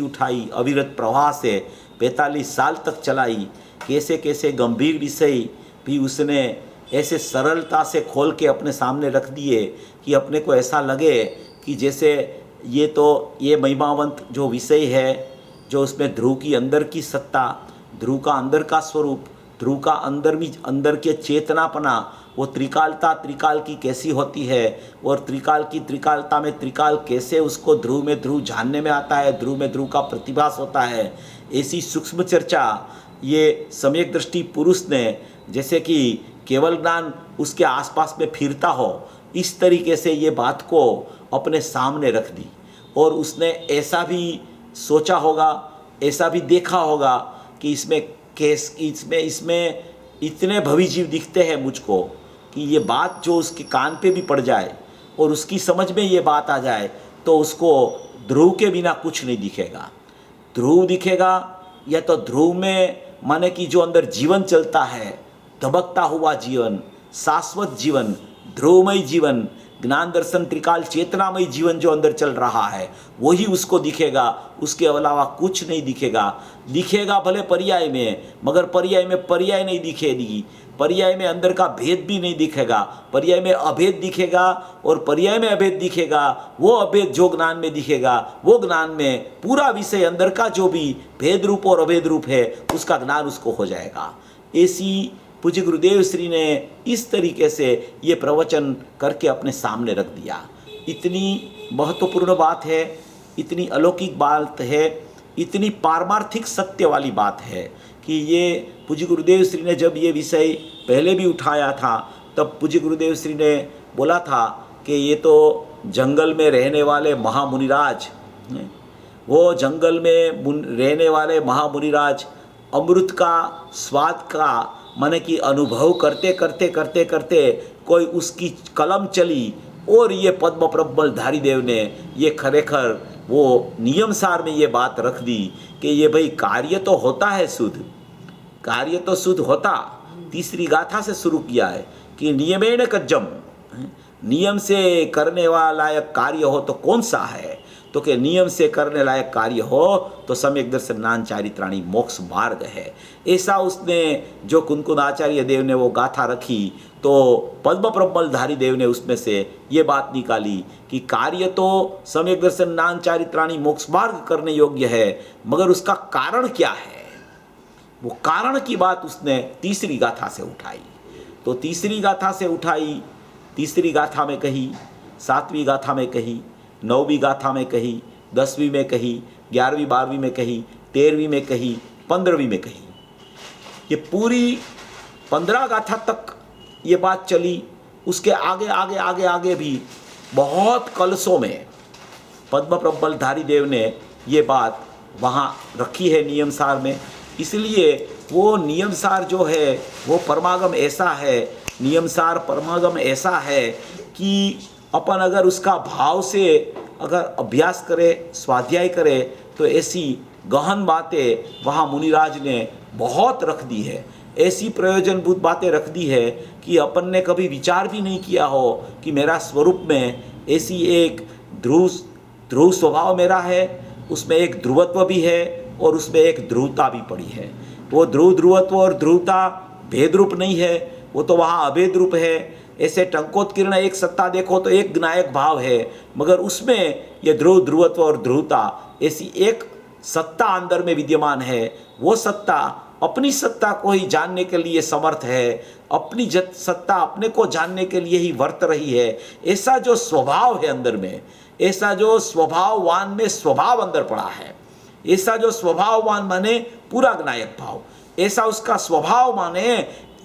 उठाई अविरत प्रवाह से 45 साल तक चलाई। कैसे कैसे गंभीर विषय भी उसने ऐसे सरलता से खोल के अपने सामने रख दिए कि अपने को ऐसा लगे कि जैसे ये महिमावंत जो विषय है, जो उसमें ध्रुव की अंदर की सत्ता, ध्रुव का अंदर का स्वरूप, ध्रुव का अंदर के चेतनापना, वो त्रिकाल की कैसी होती है, और त्रिकालता में त्रिकाल कैसे उसको ध्रुव में ध्रुव जानने में आता है, ध्रुव में ध्रुव का प्रतिभास होता है। ऐसी सूक्ष्म चर्चा ये सम्यक दृष्टि पुरुष ने, जैसे कि केवल ज्ञान उसके आसपास में फिरता हो, इस तरीके से ये बात को अपने सामने रख दी। और उसने ऐसा भी सोचा होगा, ऐसा भी देखा होगा कि इसमें इतने भविजीव दिखते हैं मुझको कि ये बात जो उसके कान पे भी पड़ जाए और उसकी समझ में ये बात आ जाए तो उसको ध्रुव के बिना कुछ नहीं दिखेगा। ध्रुव दिखेगा या तो ध्रुव में माने कि जो अंदर जीवन चलता है, धबकता हुआ जीवन, शाश्वत जीवन, ध्रुवमय जीवन, ज्ञान दर्शन त्रिकाल चेतनामय जीवन जो अंदर चल रहा है वही उसको दिखेगा। उसके अलावा कुछ नहीं दिखेगा भले पर्याय में, मगर पर्याय में पर्याय नहीं दिखेगी, पर्याय में अंदर का भेद भी नहीं दिखेगा, पर्याय में अभेद दिखेगा। और पर्याय में अभेद दिखेगा, वो अभेद जो ज्ञान में दिखेगा, वो ज्ञान में पूरा विषय अंदर का जो भी भेद रूप और अभेद रूप है उसका ज्ञान उसको हो जाएगा। ऐसी पूज्य गुरुदेव श्री ने इस तरीके से ये प्रवचन करके अपने सामने रख दिया। इतनी महत्वपूर्ण बात है, इतनी अलौकिक बात है, इतनी पारमार्थिक सत्य वाली बात है कि ये पूज्य गुरुदेव श्री ने जब ये विषय पहले भी उठाया था तब पूज्य गुरुदेव श्री ने बोला था कि ये तो जंगल में रहने वाले महामुनिराज, वो जंगल में रहने वाले महामुनिराज अमृत का स्वाद का माने कि अनुभव करते कोई उसकी कलम चली और ये पद्म प्रबलधारी देव ने ये खरेखर वो नियम सार में ये बात रख दी कि ये भाई कार्य तो होता है शुद्ध होता। तीसरी गाथा से शुरू किया है कि नियमेन कज्जम, नियम से करने वाला लायक कार्य हो तो कौन सा है, तो कि नियम से करने लायक कार्य हो तो सम्यक दर्शन ज्ञान चारित्राणी मोक्ष मार्ग है। ऐसा उसने जो कुनकुद आचार्य देव ने वो गाथा रखी तो पद्म प्रबलधारी देव ने उसमें से ये बात निकाली कि कार्य तो सम्यक दर्शन ज्ञान चारित्राणी मोक्ष मार्ग करने योग्य है, मगर उसका कारण क्या है, वो कारण की बात उसने तीसरी गाथा से उठाई। तो तीसरी गाथा से उठाई, तीसरी गाथा में कही, सातवीं गाथा में कही, 9वीं गाथा में कही, 10वीं में कही, 11वीं 12वीं में कही, 13वीं में कही, 15वीं में कही। ये पूरी 15 गाथा तक ये बात चली। उसके आगे भी बहुत कलशों में पद्म प्रबलधारी देव ने ये बात वहाँ रखी है नियम सार में। इसलिए वो नियम सार जो है वो परमागम ऐसा है नियमसार परमागम ऐसा है कि अपन अगर उसका भाव से अगर अभ्यास करे, स्वाध्याय करे, तो ऐसी गहन बातें वहाँ मुनिराज ने बहुत रख दी है, ऐसी प्रयोजनभूत बातें रख दी है कि अपन ने कभी विचार भी नहीं किया हो कि मेरा स्वरूप में ऐसी एक ध्रुव स्वभाव मेरा है, उसमें एक ध्रुवत्व भी है और उसमें एक ध्रुवता भी पड़ी है। वो ध्रुवत्व और ध्रुवता भेद रूप नहीं है, वो तो वहाँ अभेद रूप है। ऐसे टंकोत्कीर्ण एक सत्ता देखो तो एक ज्ञायक भाव है, मगर उसमें ये ध्रुवत्व और ध्रुवता ऐसी एक सत्ता अंदर में विद्यमान है। वो सत्ता अपनी सत्ता को ही जानने के लिए समर्थ है, अपनी सत्ता अपने को जानने के लिए ही वर्त रही है। ऐसा जो स्वभाव है अंदर में, ऐसा जो स्वभाववान में स्वभाव अंदर पड़ा है, ऐसा जो स्वभाववान माने पूरा ज्ञायक भाव, ऐसा उसका स्वभाव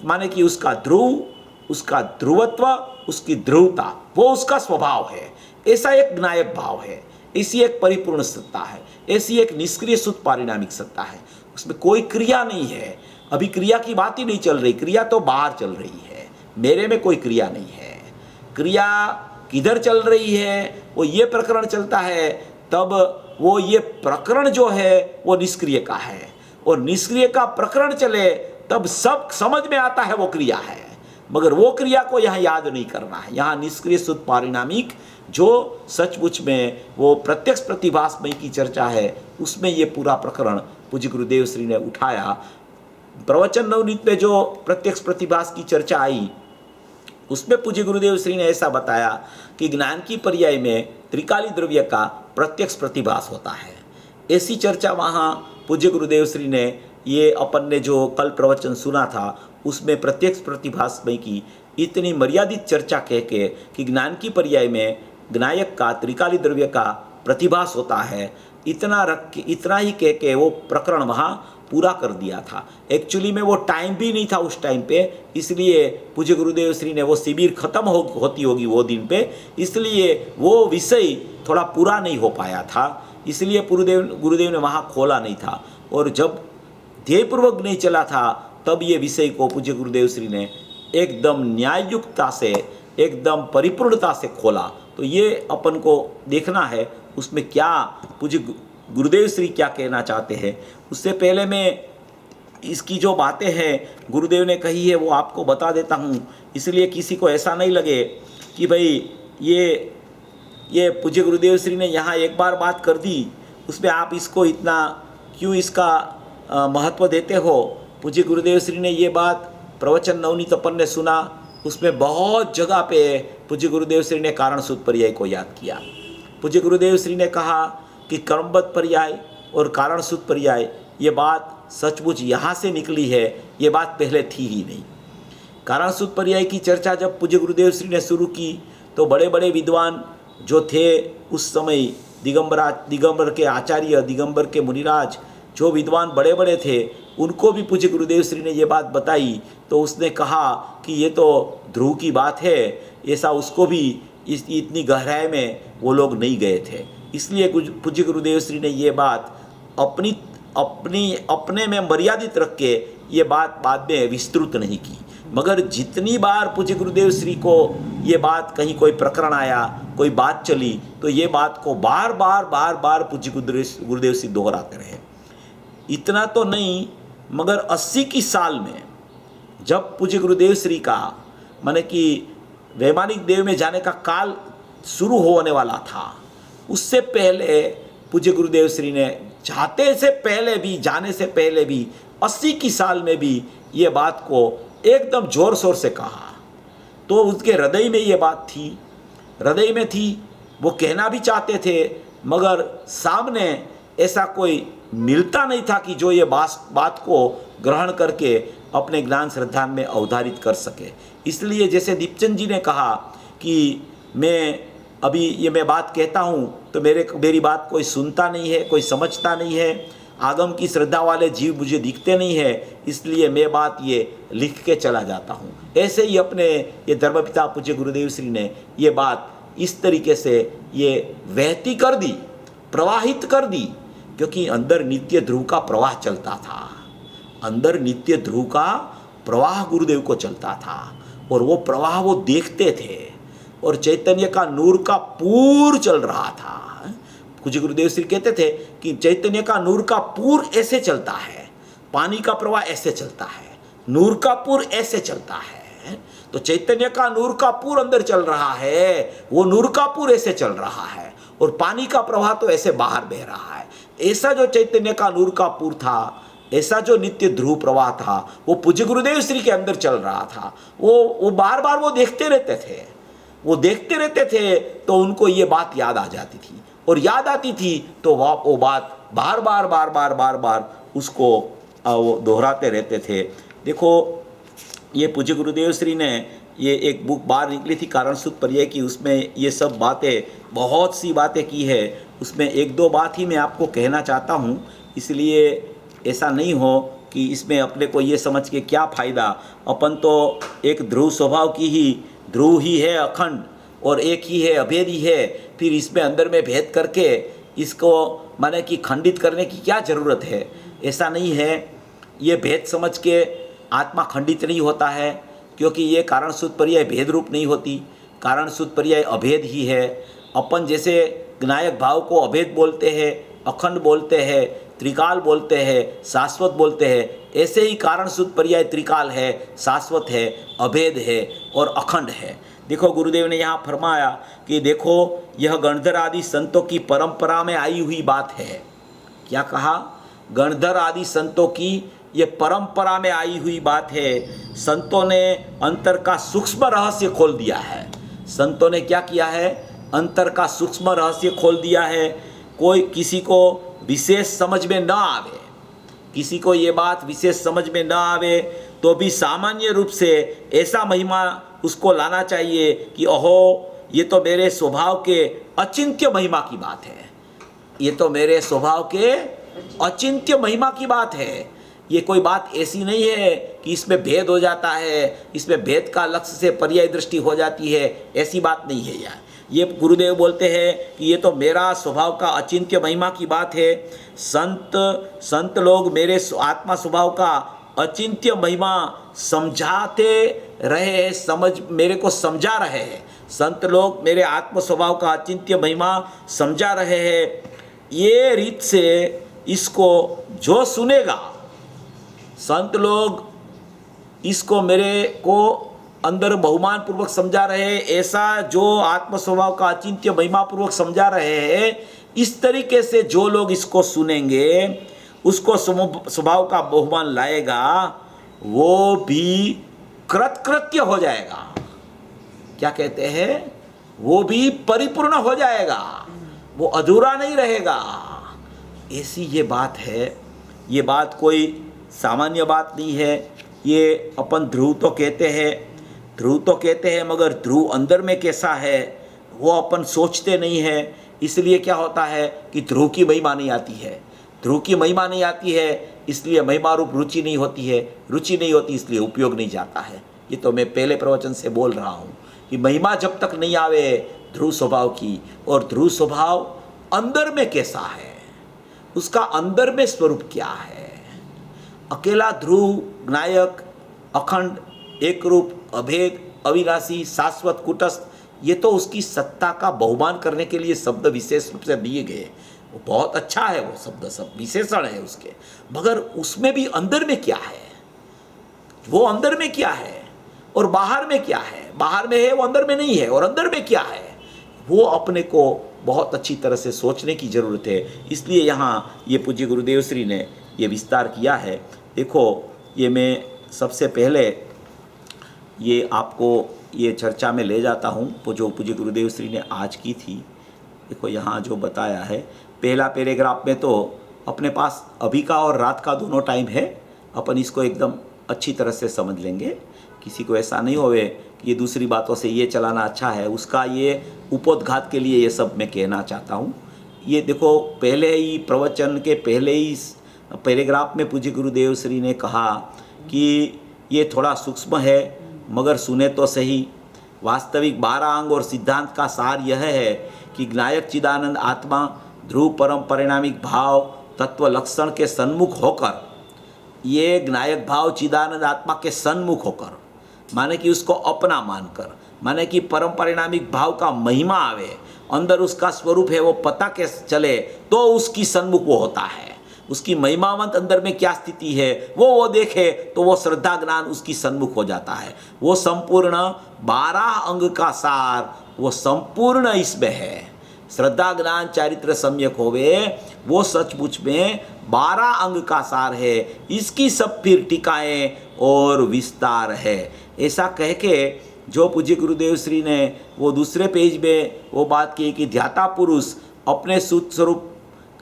माने कि उसका ध्रुव, उसका ध्रुवत्व, उसकी ध्रुवता, वो उसका स्वभाव है। ऐसा एक ज्ञायक भाव है, ऐसी एक परिपूर्ण सत्ता है, ऐसी एक निष्क्रिय शुद्ध पारिणामिक सत्ता है। उसमें कोई क्रिया नहीं है। अभी क्रिया की बात ही नहीं चल रही, क्रिया तो बाहर चल रही है, मेरे में कोई क्रिया नहीं है। क्रिया किधर चल रही है, वो ये प्रकरण चलता है, तब वो ये प्रकरण जो है वो निष्क्रिय का है, और निष्क्रिय का प्रकरण चले तब सब समझ में आता है वो क्रिया है, मगर वो क्रिया को यहाँ याद नहीं करना है। यहाँ निष्क्रिय शुद्ध पारिणामिक जो सचमुच में वो प्रत्यक्ष प्रतिभासमय की चर्चा है, उसमें ये पूरा प्रकरण पूज्य गुरुदेव श्री ने उठाया। प्रवचन नवनीत में जो प्रत्यक्ष प्रतिभास की चर्चा आई, उसमें पूज्य गुरुदेव श्री ने ऐसा बताया कि ज्ञान की पर्याय में त्रिकाली द्रव्य का प्रत्यक्ष प्रतिभास होता है। ऐसी चर्चा वहाँ पूज्य गुरुदेव श्री ने, ये अपन ने जो कल प्रवचन सुना था, उसमें प्रत्यक्ष प्रतिभासमय की इतनी मर्यादित चर्चा कह के कि ज्ञान की पर्याय में ज्ञायक का त्रिकाली द्रव्य का प्रतिभास होता है, इतना रख के, इतना ही कह के वो प्रकरण वहाँ पूरा कर दिया था। एक्चुअली में वो टाइम भी नहीं था उस टाइम पे, इसलिए पूज्य गुरुदेव श्री ने, वो शिविर खत्म होती होगी वो दिन पे, इसलिए वो विषय थोड़ा पूरा नहीं हो पाया था, इसलिए गुरुदेव ने वहाँ खोला नहीं था। और जब ध्येयपूर्वक नहीं चला था, तब ये विषय को पूज्य गुरुदेव श्री ने एकदम न्याययुक्तता से, एकदम परिपूर्णता से खोला। तो ये अपन को देखना है उसमें क्या पूज्य गुरुदेव श्री क्या कहना चाहते हैं। उससे पहले मैं इसकी जो बातें हैं गुरुदेव ने कही है वो आपको बता देता हूँ, इसलिए किसी को ऐसा नहीं लगे कि भाई ये पूज्य गुरुदेव श्री ने यहाँ एक बार बात कर दी, उसमें आप इसको इतना क्यों इसका महत्व देते हो। पूज्य गुरुदेव श्री ने ये बात प्रवचन नवनीत अपन ने सुना, उसमें बहुत जगह पे पूज्य गुरुदेव श्री ने कारण सूत्र पर्याय को याद किया। पूज्य गुरुदेव श्री ने कहा कि कर्मबद्ध पर्याय और कारण सूत्र पर्याय, ये बात सचमुच यहाँ से निकली है, ये बात पहले थी ही नहीं। कारण सूत्र पर्याय की चर्चा जब पूज्य गुरुदेव श्री ने शुरू की, तो बड़े बड़े विद्वान जो थे उस समय, दिगंबर के आचार्य, दिगंबर के मुनिराज, जो विद्वान बड़े बड़े थे, उनको भी पूज्य गुरुदेव श्री ने ये बात बताई, तो उसने कहा कि ये तो ध्रुव की बात है, ऐसा उसको भी इतनी गहराई में वो लोग नहीं गए थे। इसलिए पूज्य गुरुदेव श्री ने ये बात अपने में मर्यादित रख के ये बात बाद में विस्तृत नहीं की। मगर जितनी बार पूज्य गुरुदेव श्री को ये बात, कहीं कोई प्रकरण आया, कोई बात चली, तो ये बात को बार बार पूज्य गुरुदेव श्री दोहराते रहे। इतना तो नहीं, मगर 80 की साल में जब पूज्य गुरुदेव श्री का माने कि वैमानिक देव में जाने का काल शुरू होने वाला था, उससे पहले पूज्य गुरुदेव श्री ने जाने से पहले भी 80 की साल में भी ये बात को एकदम जोर शोर से कहा। तो उसके हृदय में ये बात थी, हृदय में थी, वो कहना भी चाहते थे, मगर सामने ऐसा कोई मिलता नहीं था कि जो ये बात को ग्रहण करके अपने ज्ञान श्रद्धा में अवधारित कर सके। इसलिए जैसे दीपचंद जी ने कहा कि मैं बात कहता हूँ तो मेरी बात कोई सुनता नहीं है, कोई समझता नहीं है, आगम की श्रद्धा वाले जीव मुझे दिखते नहीं है, इसलिए मैं बात ये लिख के चला जाता हूँ। ऐसे ही अपने ये धर्मपिता पूज्य गुरुदेव श्री ने ये बात इस तरीके से ये वहती कर दी, प्रवाहित कर दी, क्योंकि अंदर नित्य ध्रुव का प्रवाह चलता था, अंदर नित्य ध्रुव का प्रवाह गुरुदेव को चलता था। और वो प्रवाह वो देखते थे और चैतन्य का नूर का पूर चल रहा था। पूज्य गुरुदेव श्री कहते थे कि चैतन्य का नूर का पूर ऐसे चलता है, पानी का प्रवाह ऐसे चलता है, नूर का पूर ऐसे चलता है। तो चैतन्य का नूर का पूर अंदर चल रहा है, वो नूर का पूर ऐसे चल रहा है और पानी का प्रवाह तो ऐसे बाहर बह रहा है। ऐसा जो चैतन्य का नूर का पूर था, ऐसा जो नित्य ध्रुव प्रवाह था, वो पूज्य गुरुदेव श्री के अंदर चल रहा था। वो बार बार वो देखते रहते थे, वो देखते रहते थे तो उनको ये बात याद आ जाती थी और याद आती थी तो वो बात बार बार बार बार बार बार उसको वो दोहराते रहते थे। देखो ये पूज्य गुरुदेव श्री ने ये एक बुक बाहर निकली थी कारण सूत्र पर्याय की, उसमें ये सब बातें बहुत सी बातें की है। उसमें एक दो बात ही मैं आपको कहना चाहता हूँ, इसलिए ऐसा नहीं हो कि इसमें अपने को ये समझ के क्या फ़ायदा। अपन तो एक ध्रुव स्वभाव की ही, ध्रुव ही है अखंड और एक ही है अभेद ही है, फिर इसमें अंदर में भेद करके इसको माने कि खंडित करने की क्या ज़रूरत है। ऐसा नहीं है, ये भेद समझ के आत्मा खंडित नहीं होता है, क्योंकि ये कारण सूत्र पर्याय भेद रूप नहीं होती, कारण सूत्र पर्याय अभेद ही है। अपन जैसे ज्ञायक भाव को अभेद बोलते हैं, अखंड बोलते हैं, त्रिकाल बोलते हैं, शाश्वत बोलते हैं, ऐसे ही कारण सूत्र पर्याय त्रिकाल है, शाश्वत है, अभेद है और अखंड है। देखो गुरुदेव ने यहाँ फरमाया कि देखो यह गणधर आदि संतों की परंपरा में आई हुई बात है। क्या कहा? गणधर आदि संतों की ये परंपरा में आई हुई बात है। संतों ने अंतर का सूक्ष्म रहस्य खोल दिया है। संतों ने क्या किया है? अंतर का सूक्ष्म रहस्य खोल दिया है। कोई किसी को विशेष समझ में न आवे, किसी को ये बात विशेष समझ में न आवे तो भी सामान्य रूप से ऐसा महिमा उसको लाना चाहिए कि ओहो ये तो मेरे स्वभाव के अचिंत्य महिमा की बात है, ये तो मेरे स्वभाव के अचिंत्य महिमा की बात है। ये कोई बात ऐसी नहीं है कि इसमें भेद हो जाता है, इसमें भेद का लक्ष्य से पर्याय दृष्टि हो जाती है, ऐसी बात नहीं है यार। ये गुरुदेव बोलते हैं कि ये तो मेरा स्वभाव का अचिंत्य महिमा की बात है। संत लोग मेरे आत्मा स्वभाव का अचिंत्य महिमा समझाते रहे, मेरे को समझा रहे हैं। संत लोग मेरे आत्म स्वभाव का अचिंत्य महिमा समझा रहे हैं। ये रीत से इसको जो सुनेगा, संत लोग इसको मेरे को अंदर बहुमान पूर्वक समझा रहे हैं, ऐसा जो आत्म स्वभाव का अचिंत्य महिमा पूर्वक समझा रहे हैं, इस तरीके से जो लोग इसको सुनेंगे उसको स्वभाव का बहुमान लाएगा, वो भी कृतकृत्य हो जाएगा। क्या कहते हैं? वो भी परिपूर्ण हो जाएगा, वो अधूरा नहीं रहेगा। ऐसी ये बात है। ये बात कोई सामान्य बात नहीं है। ये अपन ध्रुव तो कहते हैं, ध्रुव तो कहते हैं, मगर ध्रुव अंदर में कैसा है वो अपन सोचते नहीं है। इसलिए क्या होता है कि ध्रुव की महिमा नहीं आती है, ध्रुव की महिमा नहीं आती है, इसलिए महिमा रूप रुचि नहीं होती है, रुचि नहीं होती इसलिए उपयोग नहीं जाता है। ये तो मैं पहले प्रवचन से बोल रहा हूँ कि महिमा जब तक नहीं आवे ध्रुव स्वभाव की, और ध्रुव स्वभाव अंदर में कैसा है, उसका अंदर में स्वरूप क्या है। अकेला ध्रुव, ज्ञायक, अखंड, एक रूप, अभेद, अविनाशी, शाश्वत, कुटस्थ, ये तो उसकी सत्ता का बहुमान करने के लिए शब्द विशेष रूप से दिए गए। वो बहुत अच्छा है, वो शब्द सब विशेषण है उसके, मगर उसमें भी अंदर में क्या है, वो अंदर में क्या है और बाहर में क्या है। बाहर में है वो अंदर में नहीं है, और अंदर में क्या है वो अपने को बहुत अच्छी तरह से सोचने की ज़रूरत है। इसलिए यहाँ ये पूज्य गुरुदेव श्री ने ये विस्तार किया है। देखो ये मैं सबसे पहले ये आपको ये चर्चा में ले जाता हूँ जो पूज्य गुरुदेव श्री ने आज की थी। देखो यहाँ जो बताया है, पहला पैराग्राफ में तो अपने पास अभी का और रात का दोनों टाइम है, अपन इसको एकदम अच्छी तरह से समझ लेंगे। किसी को ऐसा नहीं होवे कि ये दूसरी बातों से ये चलाना अच्छा है, उसका ये उपोद्घात के लिए ये सब मैं कहना चाहता हूँ। ये देखो पहले ही प्रवचन के पहले ही पैराग्राफ में पूज्य गुरुदेव श्री ने कहा कि ये थोड़ा सूक्ष्म है, मगर सुने तो सही। वास्तविक 12 अंग और सिद्धांत का सार यह है कि ज्ञायक चिदानंद आत्मा ध्रुव परम परिणामिक भाव तत्व लक्षण के सन्मुख होकर, ये ज्ञायक भाव चिदानंद आत्मा के सन्मुख होकर, माने कि उसको अपना मानकर, माने कि परम परिणामिक भाव का महिमा आवे, अंदर उसका स्वरूप है वो पता कैसे चले, तो उसकी सन्मुख वो होता है। उसकी महिमावंत अंदर में क्या स्थिति है वो देखे तो वो श्रद्धा ज्ञान उसकी सन्मुख हो जाता है। वो संपूर्ण 12 अंग का सार वो संपूर्ण इसमें है। श्रद्धा ज्ञान चारित्र सम्यक होवे वो सचमुच में 12 अंग का सार है। इसकी सब फिर टीकाएं और विस्तार है। ऐसा कह के जो पूज्य गुरुदेव श्री ने वो दूसरे पेज में वो बात की कि ध्याता पुरुष अपने शुद्ध स्वरूप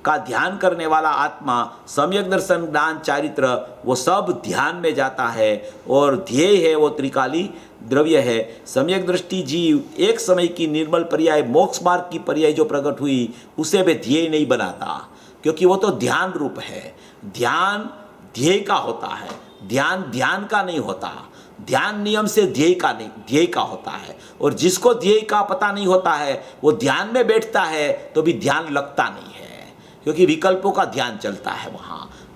का ध्यान करने वाला आत्मा सम्यक दर्शन ज्ञान चारित्र वो सब ध्येय में जाता है और ध्येय है वो त्रिकाली द्रव्य है। सम्यक दृष्टि जीव एक समय की निर्मल पर्याय मोक्ष मार्ग की पर्याय जो प्रकट हुई उसे वे ध्येय नहीं बनाता, क्योंकि वो तो ध्यान रूप है। ध्यान ध्येय का होता है, ध्यान ध्यान का नहीं होता। ध्यान नियम से ध्येय का होता है, और जिसको ध्येय का पता नहीं होता है वो ध्यान में बैठता है तो भी ध्यान लगता नहीं है, क्योंकि विकल्पों का ध्यान चलता है।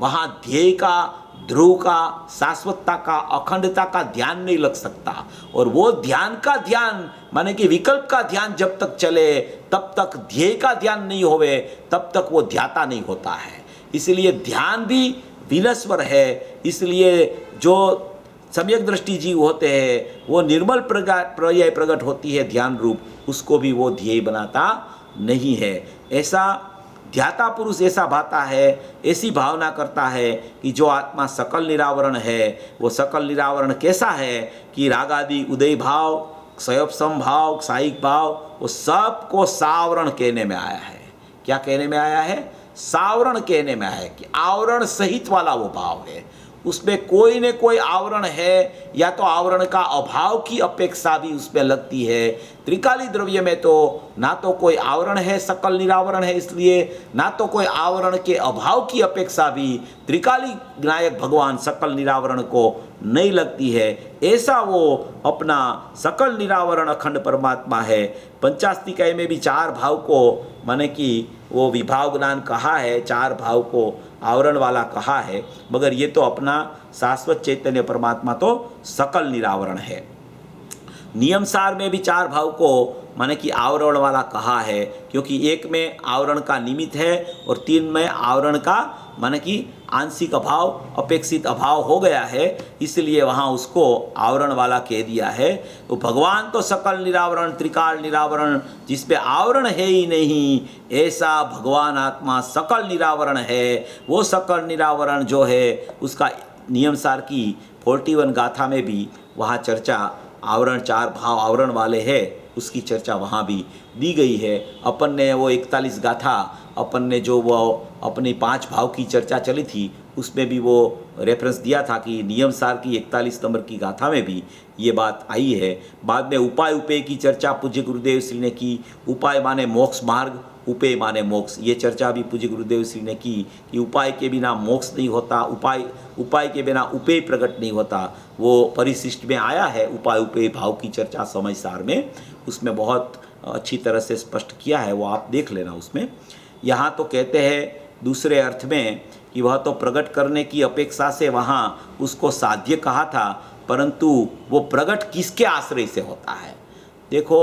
वहाँ ध्येय का, ध्रुव का, शाश्वतता का, अखंडता का ध्यान नहीं लग सकता। और वो ध्यान का ध्यान माने कि विकल्प का ध्यान जब तक चले तब तक ध्येय का ध्यान नहीं होवे, तब तक वो ध्याता नहीं होता है। इसलिए ध्य्यान भी विनश्वर है। इसलिए जो सम्यक दृष्टि जीव होते हैं वो निर्मल पर्याय प्रकट होती है ध्यान रूप, उसको भी वो ध्येय बनाता नहीं है। ऐसा ध्याता पुरुष ऐसा भाता है, ऐसी भावना करता है कि जो आत्मा सकल निरावरण है वो सकल निरावरण कैसा है कि रागादि उदय भाव, क्षयोपम भाव, क्षायिक भाव वो सबको सावरण कहने में आया है। क्या कहने में आया है? सावरण कहने में आया है कि आवरण सहित वाला वो भाव है। उसमें कोई न कोई आवरण है, या तो आवरण का अभाव की अपेक्षा भी उसमें लगती है। त्रिकाली द्रव्य में तो ना तो कोई आवरण है, सकल निरावरण है, इसलिए ना तो कोई आवरण के अभाव की अपेक्षा भी त्रिकाली विनायक भगवान सकल निरावरण को नहीं लगती है। ऐसा वो अपना सकल निरावरण अखंड परमात्मा है। पंचास्तिकाय में भी 4 भाव को माने कि वो विभाव ज्ञान कहा है, 4 भाव को आवरण वाला कहा है, मगर ये तो अपना शाश्वत चैतन्य परमात्मा तो सकल निरावरण है। नियम सार में भी 4 भाव को माने कि आवरण वाला कहा है, क्योंकि एक में आवरण का निमित्त है और 3 में आवरण का माने कि आंशिक अभाव, अपेक्षित अभाव हो गया है, इसलिए वहाँ उसको आवरण वाला कह दिया है। तो भगवान तो सकल निरावरण, त्रिकाल निरावरण, जिस पे आवरण है ही नहीं, ऐसा भगवान आत्मा सकल निरावरण है। वो सकल निरावरण जो है उसका नियम सार की 41 गाथा में भी वहाँ चर्चा आवरण 4 भाव आवरण वाले है, उसकी चर्चा वहाँ भी दी गई है। अपन ने वो 41 गाथा अपन ने जो वो अपनी 5 भाव की चर्चा चली थी उसमें भी वो रेफरेंस दिया था कि नियम सार की 41 नंबर की गाथा में भी ये बात आई है। बाद में उपाय उपेय की चर्चा पूज्य गुरुदेव श्री ने की। उपाय माने मोक्ष मार्ग, उपेय माने मोक्ष, ये चर्चा भी पूज्य गुरुदेव श्री ने की कि उपाय के बिना मोक्ष नहीं होता, उपाय के बिना उपेय प्रकट नहीं होता। वो परिशिष्ट में आया है उपाय उपेय भाव की चर्चा समय सार में, उसमें बहुत अच्छी तरह से स्पष्ट किया है, वो आप देख लेना उसमें। यहाँ तो कहते हैं दूसरे अर्थ में कि वह तो प्रकट करने की अपेक्षा से वहाँ उसको साध्य कहा था, परंतु वो प्रकट किसके आश्रय से होता है। देखो,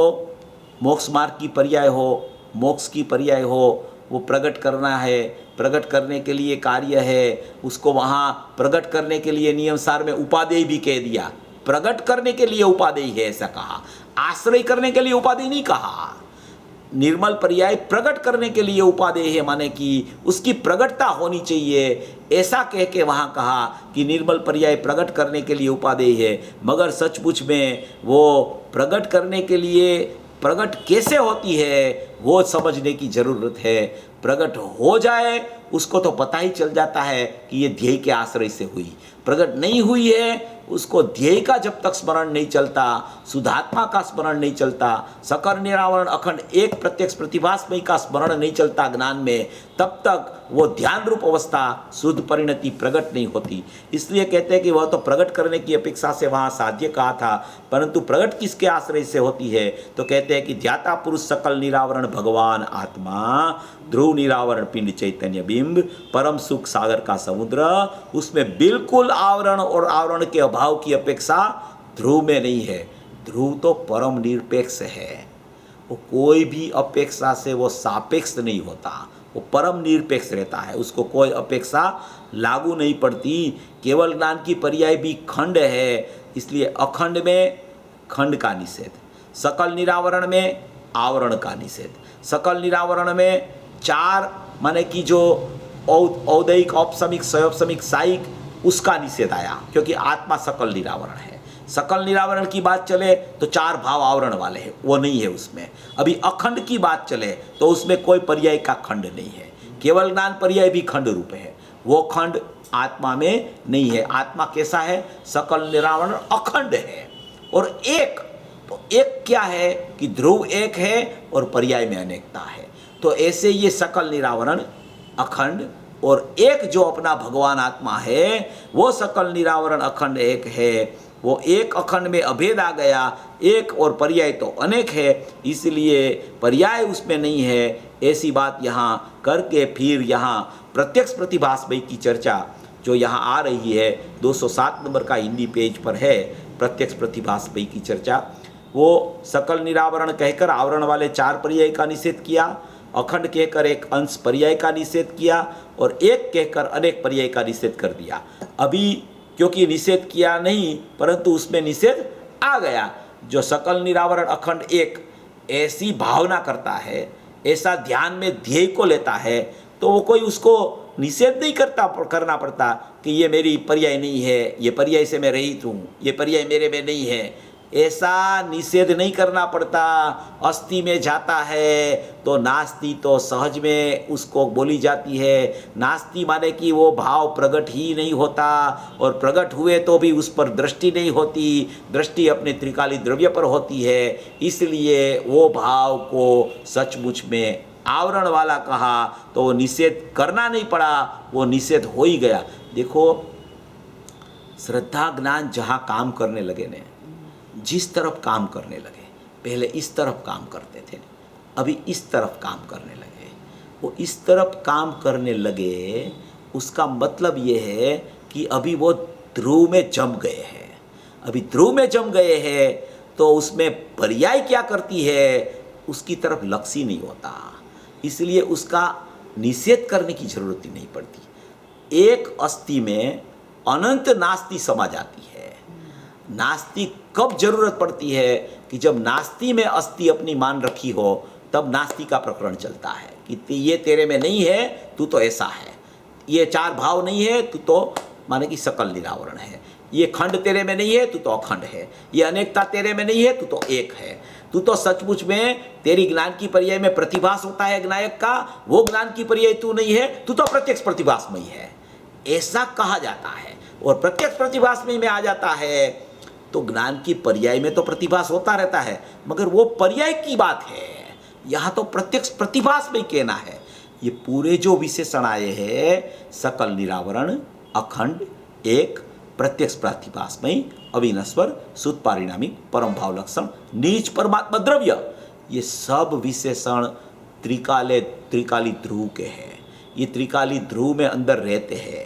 मोक्ष मार्ग की पर्याय हो, मोक्ष की पर्याय हो, वो प्रकट करना है, प्रकट करने के लिए कार्य है, उसको वहाँ प्रकट करने के लिए नियम सार में उपादेय भी कह दिया। प्रकट करने के लिए उपादेय है ऐसा कहा, आश्रय करने के लिए उपादेय नहीं कहा। निर्मल पर्याय प्रकट करने के लिए उपादेय है, माने कि उसकी प्रकटता होनी चाहिए, ऐसा कह के वहाँ कहा कि निर्मल पर्याय प्रकट करने के लिए उपादेय है। मगर सचमुच में वो प्रकट करने के लिए प्रकट कैसे होती है वो समझने की ज़रूरत है। प्रकट हो जाए उसको तो पता ही चल जाता है कि ये ध्येय के आश्रय से हुई। प्रकट नहीं हुई है उसको ध्येय का जब तक स्मरण नहीं चलता, शुद्धात्मा का स्मरण नहीं चलता, सकल निरावरण अखंड एक प्रत्यक्ष प्रतिभासमय का स्मरण नहीं चलता ज्ञान में, तब तक वो ध्यान रूप अवस्था शुद्ध परिणति प्रकट नहीं होती। इसलिए कहते हैं कि वह तो प्रकट करने की अपेक्षा से वहाँ साध्य कहा था, परंतु प्रकट किसके आश्रय से होती है? तो कहते हैं कि ध्याता पुरुष सकल निरावरण भगवान आत्मा, ध्रुव निरावरण पिंड चैतन्य बिंब, परम सुख सागर का समुद्र, उसमें बिल्कुल आवरण और आवरण के अभाव की अपेक्षा ध्रुव में नहीं है। ध्रुव तो परम निरपेक्ष है, वो कोई भी अपेक्षा से वो सापेक्ष नहीं होता, वो परम निरपेक्ष रहता है, उसको कोई अपेक्षा लागू नहीं पड़ती। केवल ज्ञान की पर्याय भी खंड है, इसलिए अखंड में खंड का निषेध, सकल निरावरण में आवरण का निषेध। सकल निरावरण में चार माने कि जो औदैहिक, औपसमिक, सयोपसमिक, साइक, उसका निषेध आया, क्योंकि आत्मा सकल निरावरण है। सकल निरावरण की बात चले तो चार भाव आवरण वाले हैं, वो नहीं है उसमें। अभी अखंड की बात चले तो उसमें कोई पर्याय का खंड नहीं है, केवल ज्ञान पर्याय भी खंड रूप है, वो खंड आत्मा में नहीं है। आत्मा कैसा है? सकल निरावरण अखंड है और एक। तो एक क्या है कि ध्रुव एक है और पर्याय में अनेकता है। तो ऐसे ये सकल निरावरण अखंड और एक जो अपना भगवान आत्मा है वो सकल निरावरण अखंड एक है। वो एक अखंड में अभेद आ गया, एक और पर्याय तो अनेक है, इसलिए पर्याय उसमें नहीं है। ऐसी बात यहाँ करके फिर यहाँ प्रत्यक्ष प्रतिभासमयी की चर्चा जो यहाँ आ रही है, 207 नंबर का हिंदी पेज पर है प्रत्यक्ष प्रतिभासमयी की चर्चा। वो सकल निरावरण कहकर आवरण वाले चार पर्याय का निषेध किया, अखंड कहकर एक अंश पर्याय का निषेध किया और एक कहकर अनेक पर्याय का निषेध कर दिया। अभी क्योंकि निषेध किया नहीं परंतु उसमें निषेध आ गया। जो सकल निरावरण अखंड एक ऐसी भावना करता है, ऐसा ध्यान में ध्येय को लेता है, तो वो कोई उसको निषेध नहीं करना पड़ता कि ये मेरी पर्याय नहीं है, ये पर्याय से मैं रहित हूँ, ये पर्याय मेरे में नहीं है, ऐसा निषेध नहीं करना पड़ता। अस्थि में जाता है तो नास्ति तो सहज में उसको बोली जाती है। नास्ति माने कि वो भाव प्रकट ही नहीं होता और प्रकट हुए तो भी उस पर दृष्टि नहीं होती, दृष्टि अपने त्रिकाली द्रव्य पर होती है, इसलिए वो भाव को सचमुच में आवरण वाला कहा तो वो निषेध करना नहीं पड़ा, वो निषेध हो ही गया। देखो श्रद्धा ज्ञान जहाँ काम करने लगे ने, जिस तरफ काम करने लगे, पहले इस तरफ काम करते थे, अभी इस तरफ काम करने लगे, वो इस तरफ काम करने लगे, उसका मतलब ये है कि अभी वो ध्रुव में जम गए हैं। अभी ध्रुव में जम गए हैं तो उसमें पर्याय क्या करती है, उसकी तरफ लक्ष्य नहीं होता, इसलिए उसका निषेध करने की जरूरत ही नहीं पड़ती। एक अस्थि में अनंत नास्ति समा जाती है। नास्ति कब जरूरत पड़ती है कि जब नास्ति में अस्थि अपनी मान रखी हो, तब नास्ति का प्रकरण चलता है कि ये तेरे में नहीं है, तू तो ऐसा है, ये चार भाव नहीं है, तू तो माने कि सकल निरावरण है, ये खंड तेरे में नहीं है, तू तो अखंड है, ये अनेकता तेरे में नहीं है, तू तो एक है, तू तो सचमुच में तेरी ज्ञान की पर्याय में प्रतिभास होता है ज्ञायक का, वो ज्ञान की पर्याय तू नहीं है, तू तो प्रत्यक्ष प्रतिभासमयी है, ऐसा कहा जाता है। और प्रत्यक्ष प्रतिभासमयी में आ जाता है तो ज्ञान की पर्याय में तो प्रतिभास होता रहता है, मगर वो पर्याय की बात है, यहाँ तो प्रत्यक्ष प्रतिभास में कहना है। ये पूरे जो विशेषण आए हैं, सकल निरावरण अखंड एक प्रत्यक्ष प्रतिभासमयी अविनश्वर शुद्ध पारिणामिक परम भाव लक्षण नीच परमात्मा द्रव्य, ये सब विशेषण त्रिकाली ध्रुव के हैं। ये त्रिकाली ध्रुव में अंदर रहते हैं,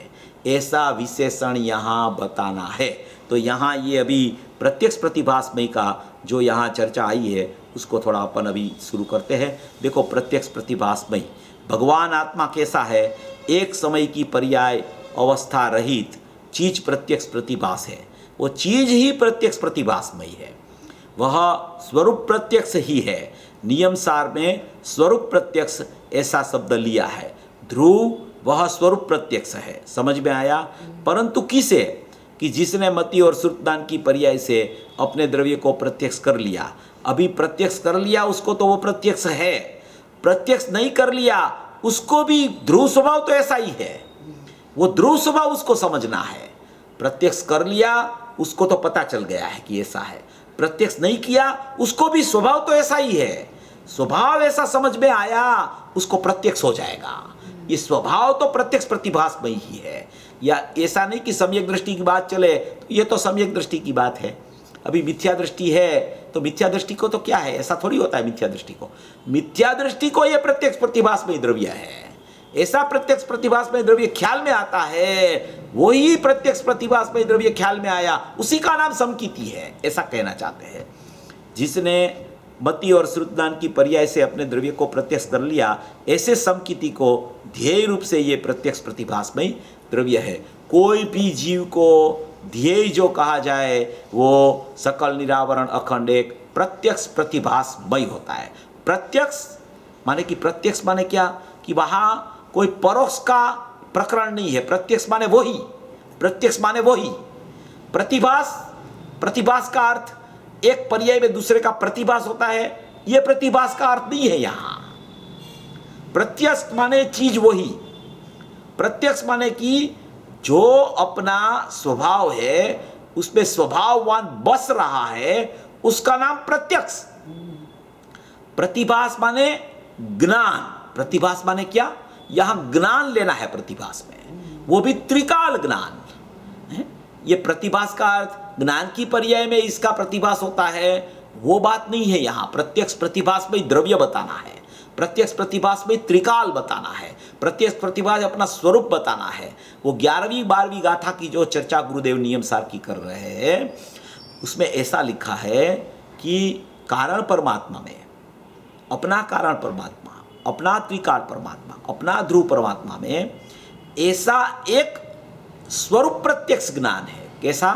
ऐसा विशेषण यहाँ बताना है। तो यहाँ ये अभी प्रत्यक्ष प्रतिभासमयी का जो यहाँ चर्चा आई है उसको थोड़ा अपन अभी शुरू करते हैं। देखो प्रत्यक्ष प्रतिभासमयी भगवान आत्मा कैसा है, एक समय की पर्याय अवस्था रहित चीज प्रत्यक्ष प्रतिभास है, वो चीज ही प्रत्यक्ष प्रतिभासमयी है, वह स्वरूप प्रत्यक्ष ही है। नियम सार में स्वरूप प्रत्यक्ष ऐसा शब्द लिया है, ध्रुव वह स्वरूप प्रत्यक्ष है, समझ में आया। परंतु किसे कि जिसने मति और श्रुतदान की पर्याय से अपने द्रव्य को प्रत्यक्ष कर लिया, अभी प्रत्यक्ष कर लिया उसको तो वो प्रत्यक्ष है, प्रत्यक्ष नहीं कर लिया उसको भी ध्रुव स्वभाव तो ऐसा ही है, वो ध्रुव स्वभाव उसको समझना है। प्रत्यक्ष कर लिया उसको तो पता चल गया है कि ऐसा है, प्रत्यक्ष नहीं किया उसको भी स्वभाव तो ऐसा ही है, स्वभाव ऐसा समझ में आया उसको प्रत्यक्ष हो जाएगा। ये स्वभाव तो प्रत्यक्ष प्रतिभासमयी ही है, या ऐसा नहीं कि सम्यक दृष्टि की बात चले तो ये तो सम्यक दृष्टि की बात है। अभी मिथ्या दृष्टि है तो मिथ्या दृष्टि को तो क्या है, ऐसा थोड़ी होता है। मिथ्या दृष्टि को ये प्रत्यक्ष प्रतिभासमयी द्रव्य है, ऐसा प्रत्यक्ष प्रतिभासमय द्रव्य ख्याल में आता है, वही प्रत्यक्ष प्रतिभासमय द्रव्य ख्याल में आया, उसी का नाम समकीति है, ऐसा कहना चाहते हैं। जिसने मति और श्रुतदान की पर्याय से अपने द्रव्य को प्रत्यक्ष कर लिया, ऐसे समकीति को ध्येय रूप से ये प्रत्यक्ष प्रतिभासमय द्रव्य है। कोई भी जीव को ध्येय जो कहा जाए वो सकल निरावरण अखंड एक प्रत्यक्ष प्रतिभासमय होता है। प्रत्यक्ष माने कि प्रत्यक्ष माने क्या कि वहाँ कोई परोक्ष का प्रकरण नहीं है। प्रत्यक्ष माने वही, प्रत्यक्ष माने वही। प्रतिभास, प्रतिभास का अर्थ एक पर्याय में दूसरे का प्रतिभास होता है, यह प्रतिभास का अर्थ नहीं है। यहां प्रत्यक्ष माने चीज वही, प्रत्यक्ष माने कि जो अपना स्वभाव है उसमें स्वभाववान बस रहा है, उसका नाम प्रत्यक्ष। प्रतिभास माने ज्ञान, प्रतिभास माने क्या, यहां ज्ञान लेना है प्रतिभास में, वो भी त्रिकाल ज्ञान है। ये प्रतिभास का अर्थ ज्ञान की पर्याय में इसका प्रतिभास होता है, वो बात नहीं है। यहां प्रत्यक्ष प्रतिभास में द्रव्य बताना है, प्रत्यक्ष प्रतिभास में त्रिकाल बताना है, प्रत्यक्ष प्रतिभास अपना स्वरूप बताना है। वो 11वीं 12वीं गाथा की जो चर्चा गुरुदेव नियम सार की कर रहे हैं, उसमें ऐसा लिखा है कि कारण परमात्मा में अपना कारण परमात्मा, अपना त्रिकाल परमात्मा, अपना ध्रुव परमात्मा में ऐसा एक स्वरूप प्रत्यक्ष ज्ञान है। कैसा?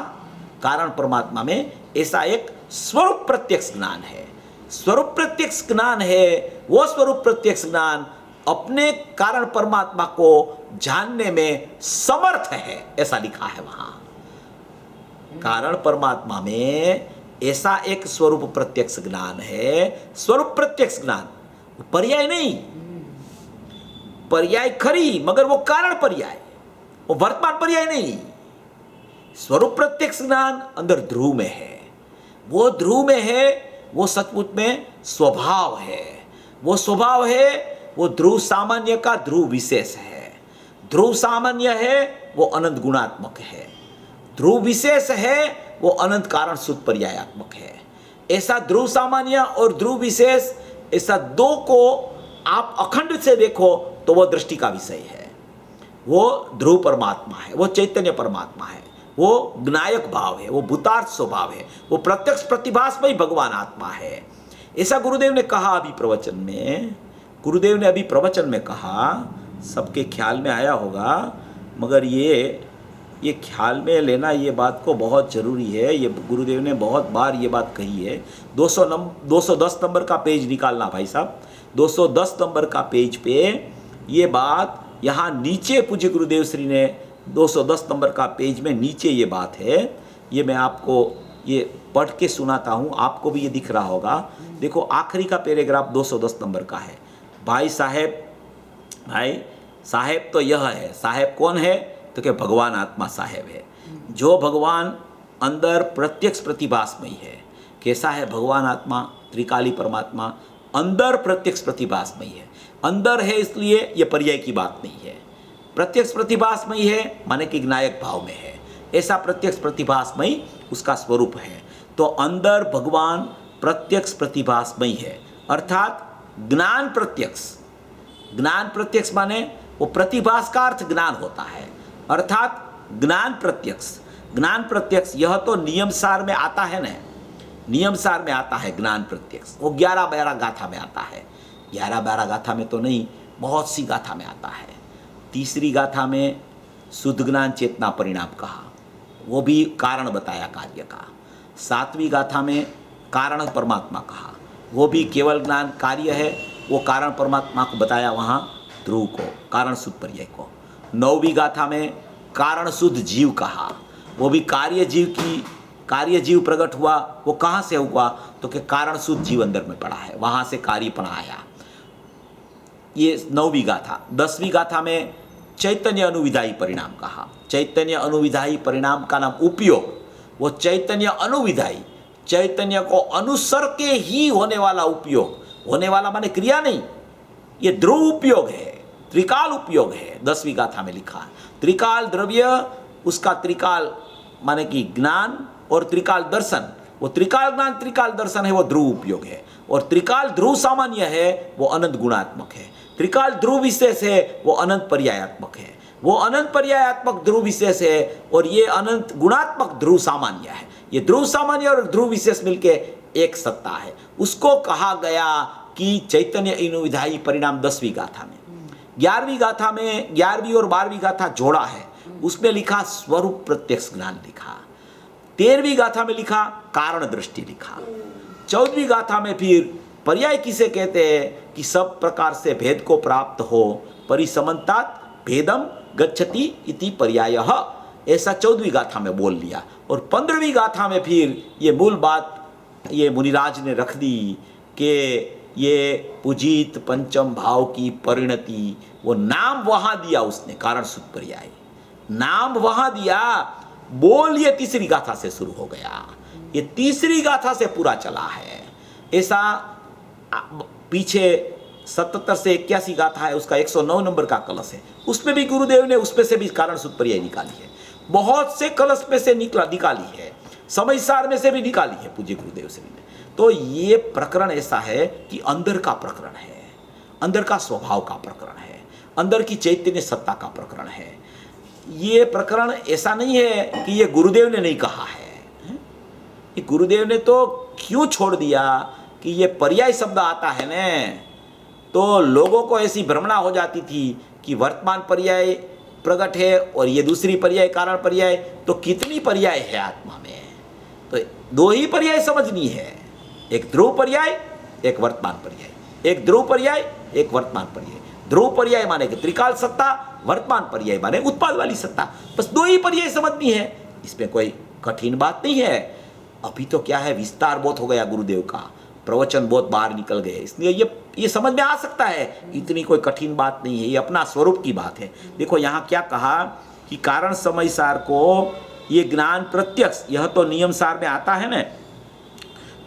कारण परमात्मा में ऐसा एक स्वरूप प्रत्यक्ष ज्ञान है। स्वरूप प्रत्यक्ष ज्ञान है, वो स्वरूप प्रत्यक्ष ज्ञान अपने कारण परमात्मा को जानने में समर्थ है, ऐसा लिखा है वहां। कारण परमात्मा में ऐसा एक स्वरूप प्रत्यक्ष ज्ञान है। स्वरूप प्रत्यक्ष ज्ञान पर्याय नहीं, पर्याय खरी मगर वो कारण पर्याय, वो वर्तमान पर्याय नहीं। स्वरूप प्रत्यक्ष ज्ञान अंदर ध्रुव में है, वो ध्रुव में है, वो सचमुच में स्वभाव है। वो स्वभाव है, वो ध्रुव सामान्य का ध्रुव विशेष है। ध्रुव सामान्य है, वो अनंत गुणात्मक है। ध्रुव विशेष है, वो अनंत कारण शुद्ध पर्यायात्मक है। ऐसा ध्रुव सामान्य और ध्रुव विशेष, ऐसा दो को आप अखंड से देखो तो वो दृष्टि का विषय है। वो ध्रुव परमात्मा है, वो चैतन्य परमात्मा है, वो ज्ञायक भाव है, वो भूतार्थ स्वभाव है, वो प्रत्यक्ष प्रतिभास में ही भगवान आत्मा है। ऐसा गुरुदेव ने कहा अभी प्रवचन में। गुरुदेव ने अभी प्रवचन में कहा, सबके ख्याल में आया होगा, मगर ये ख्याल में लेना ये बात को बहुत ज़रूरी है। ये गुरुदेव ने बहुत बार ये बात कही है। 210 नंबर का पेज निकालना भाई साहब, 210 नंबर का पेज पे ये बात यहाँ नीचे पूज्य गुरुदेव श्री ने 210 नंबर का पेज में नीचे ये बात है। ये मैं आपको ये पढ़ के सुनाता हूँ, आपको भी ये दिख रहा होगा। देखो आखिरी का पैराग्राफ 210 नंबर का है। भाई साहेब तो यह है। साहेब कौन है? तो क्या भगवान आत्मा साहेब है, जो भगवान अंदर प्रत्यक्ष प्रतिभासमय है। कैसा है भगवान आत्मा? त्रिकाली परमात्मा अंदर प्रत्यक्ष प्रतिभासमय है। अंदर है इसलिए ये पर्याय की बात नहीं है। प्रत्यक्ष प्रतिभासमय है माने कि ज्ञायक भाव में है। ऐसा प्रत्यक्ष प्रतिभासमय उसका स्वरूप है। तो अंदर भगवान प्रत्यक्ष प्रतिभासमय है, अर्थात ज्ञान प्रत्यक्ष। ज्ञान प्रत्यक्ष माने वो प्रतिभास का अर्थ ज्ञान होता है, अर्थात ज्ञान प्रत्यक्ष। ज्ञान प्रत्यक्ष यह तो नियम सार में आता है ना, नियम सार में आता है ज्ञान प्रत्यक्ष। वो 11-12 गाथा में आता है। 11-12 गाथा में तो नहीं, बहुत सी गाथा में आता है। तीसरी गाथा में शुद्ध ज्ञान चेतना परिणाम कहा, वो भी कारण बताया कार्य का। 7वीं गाथा में कारण परमात्मा कहा, वो भी केवल ज्ञान कार्य है, वो कारण परमात्मा को बताया वहाँ ध्रुव को, कारण शुद्ध पर्याय को। 9वीं गाथा में कारण शुद्ध जीव कहा, वो भी कार्य जीव प्रकट हुआ। वो कहाँ से हुआ? तो कि कारण शुद्ध जीव अंदर में पड़ा है, वहाँ से कार्यपणा आया। ये 9वीं गाथा। 10वीं गाथा में चैतन्य अनुविधायी परिणाम कहा। चैतन्य अनुविधायी परिणाम का नाम उपयोग। वो चैतन्य अनुविधायी, चैतन्य को अनुसर के ही होने वाला उपयोग। होने वाला माने क्रिया नहीं, ये ध्रुव उपयोग है, त्रिकाल उपयोग है। 10वीं गाथा में लिखा त्रिकाल द्रव्य, उसका त्रिकाल माने कि ज्ञान और त्रिकाल दर्शन, वो त्रिकाल ज्ञान त्रिकाल दर्शन है, वो ध्रुव उपयोग है। और त्रिकाल ध्रुव सामान्य है, वो अनंत गुणात्मक है। त्रिकाल ध्रुव विशेष है, वो अनंत पर्यायात्मक है। वो अनंत पर्यायात्मक ध्रुव विशेष है और ये अनंत गुणात्मक ध्रुव सामान्य है। ये ध्रुव सामान्य और ध्रुव विशेष मिलके एक सत्ता है। उसको कहा गया कि चैतन्य इनुविधायी परिणाम 10वीं गाथा में, 11वीं गाथा में, 11वीं और 12वीं गाथा जोड़ा है, उसमें लिखा स्वरूप प्रत्यक्ष ज्ञान लिखा। 13वीं गाथा में लिखा कारण दृष्टि लिखा। 14वीं गाथा में फिर पर्याय किसे कहते हैं कि सब प्रकार से भेद को प्राप्त हो, परिसमन्तात् भेदम गच्छति इति पर्यायः, ऐसा 14वीं गाथा में बोल लिया। और 15वीं गाथा में फिर ये मूल बात ये मुनिराज ने रख दी कि ये पुजीत पंचम भाव की परिणति, वो नाम वहां दिया उसने, कारण सूत्र पर्याय नाम वहां दिया। बोल ये तीसरी गाथा से शुरू हो गया, ये तीसरी गाथा से पूरा चला है। ऐसा पीछे 77 से 81 गाथा है, उसका 109 नंबर का कलश है, उसमें भी गुरुदेव ने उसमें से भी कारण सूत्र पर्याय निकाली है। बहुत से कलश में से निकाली है, समयसार में से भी निकाली है पूज्य गुरुदेव से भी। तो ये प्रकरण ऐसा है कि अंदर का प्रकरण है, अंदर का स्वभाव का प्रकरण है, अंदर की चैतन्य सत्ता का प्रकरण है। ये प्रकरण ऐसा नहीं है कि ये गुरुदेव ने नहीं कहा है। ये गुरुदेव ने तो क्यों छोड़ दिया कि ये पर्याय शब्द आता है न, तो लोगों को ऐसी भ्रमणा हो जाती थी कि वर्तमान पर्याय प्रकट है और ये दूसरी पर्याय कारण पर्याय, तो कितनी पर्याय है आत्मा में? तो 2 ही पर्याय समझनी है, एक ध्रुव पर्याय, एक वर्तमान पर्याय। एक ध्रुव पर्याय, एक वर्तमान पर्याय। ध्रुव पर्याय माने कि त्रिकाल सत्ता, वर्तमान पर्याय माने उत्पाद वाली सत्ता। बस 2 ही पर्याय समझनी है, इसमें कोई कठिन बात नहीं है। अभी तो क्या है, विस्तार बहुत हो गया गुरुदेव का, प्रवचन बहुत बाहर निकल गए, इसलिए ये समझ में आ सकता है, इतनी कोई कठिन बात नहीं है, ये अपना स्वरूप की बात है। देखो यहाँ क्या कहा कि कारण समय सार को ये ज्ञान प्रत्यक्ष, यह तो नियम सार में आता है ना,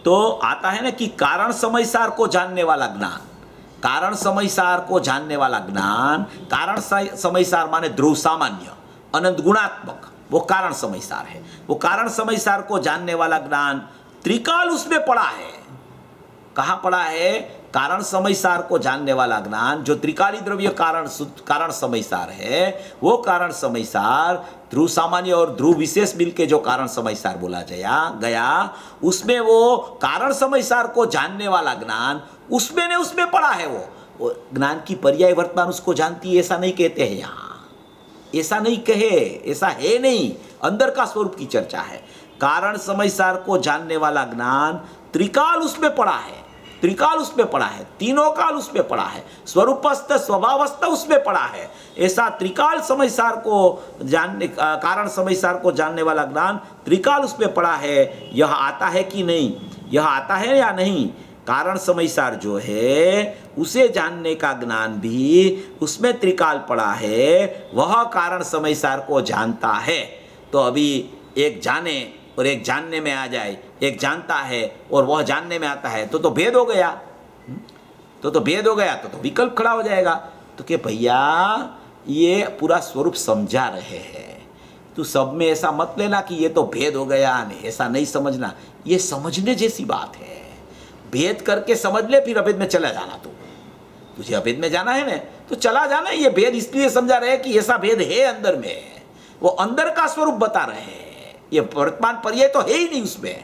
तो आता है ना कि कारण समय सार को जानने वाला ज्ञान, कारण समय सार को जानने वाला ज्ञान, कारण समय सार माने ध्रुव सामान्य अनंत गुणात्मक, वो कारण समय सार है। वो कारण समय सार को जानने वाला ज्ञान त्रिकाल उसमें पड़ा है। कहाँ पड़ा है? कारण समय सार को जानने वाला ज्ञान जो त्रिकाली द्रव्य कारण समय सार है, वो कारण समय सार ध्रुव सामान्य और ध्रुव विशेष मिलके जो कारण समय सार बोला गया, उसमें वो कारण समय सार को जानने वाला ज्ञान उसमें पड़ा है। वो ज्ञान की पर्याय वर्तमान उसको जानती है, ऐसा नहीं कहते हैं यहाँ, ऐसा नहीं कहे, ऐसा है नहीं, अंदर का स्वरूप की चर्चा है। कारण समय सार को जानने वाला ज्ञान त्रिकाल उसमें पड़ा है, त्रिकाल उसमें पड़ा है, तीनों काल उसमें पड़ा है, स्वरूपस्थ स्वभावस्थ उसमें पड़ा है। ऐसा त्रिकाल समय सार को जानने, कारण समय सार को जानने वाला ज्ञान त्रिकाल उसमें पड़ा है। यह आता है कि नहीं, यह आता है या नहीं? कारण समय सार जो है उसे जानने का ज्ञान भी उसमें त्रिकाल पड़ा है, वह कारण समय सार को जानता है। तो अभी एक जाने और एक जानने में आ जाए, एक जानता है और वह जानने में आता है, तो भेद हो गया, तो भेद हो गया, तो विकल्प खड़ा हो जाएगा। तो कि भैया ये पूरा स्वरूप समझा रहे हैं, तू सब में ऐसा मत लेना कि ये तो भेद हो गया, नहीं ऐसा नहीं समझना, ये समझने जैसी बात है। भेद करके समझ ले, फिर अभेद में चला जाना। तुझे अभेद में जाना है ना, तो चला जाना। ये भेद इसलिए समझा रहे कि ऐसा भेद है अंदर में, वो अंदर का स्वरूप बता रहे हैं। ये वर्तमान पर्याय तो है ही नहीं, उसमें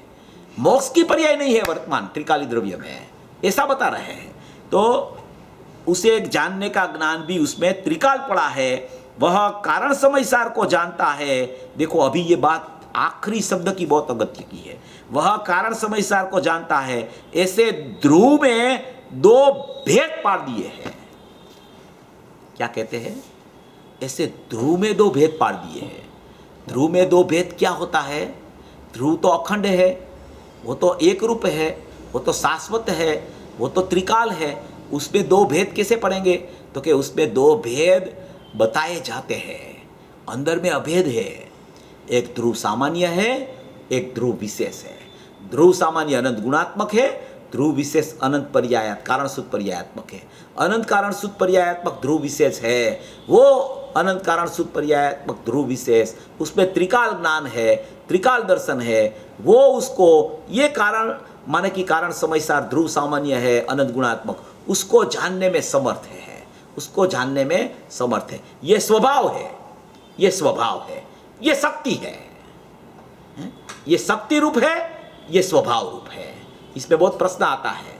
मोक्ष की पर्याय नहीं है वर्तमान त्रिकाली द्रव्य में, ऐसा बता रहे हैं। तो उसे एक जानने का ज्ञान भी उसमें त्रिकाल पड़ा है, वह कारण समय सार को जानता है। देखो अभी ये बात आखिरी शब्द की बहुत अगत्य की है, वह कारण समय सार को जानता है। ऐसे ध्रुव में 2 भेद पाड़ दिए हैं। क्या कहते हैं? ऐसे ध्रुव में 2 भेद पाड़ दिए हैं। ध्रुव में 2 भेद क्या होता है? ध्रुव तो अखंड है, वो तो एक रूप है, वो तो शाश्वत है, वो तो त्रिकाल है। उसमें 2 भेद कैसे पड़ेंगे? तो कि उसमें 2 भेद बताए जाते हैं, अंदर में अभेद है। एक ध्रुव सामान्य है, एक ध्रुव विशेष है। ध्रुव सामान्य अनंत गुणात्मक है, ध्रुव विशेष अनंत पर्यायात कारण सूत्र पर्यायात्मक है। अनंत कारण सूत्र पर्यायात्मक ध्रुव विशेष है, वो अनंत कारण शुद्ध पर्यायात्मक ध्रुव विशेष, उसमें त्रिकाल ज्ञान है, त्रिकाल दर्शन है, वो उसको ये कारण माने कि कारण समय सार ध्रुव सामान्य है, अनंत गुणात्मक, उसको जानने में समर्थ है, उसको जानने में समर्थ है। ये स्वभाव है, ये स्वभाव है, ये शक्ति है, ये शक्ति रूप है, ये स्वभाव रूप है। इसमें बहुत प्रश्न आता है,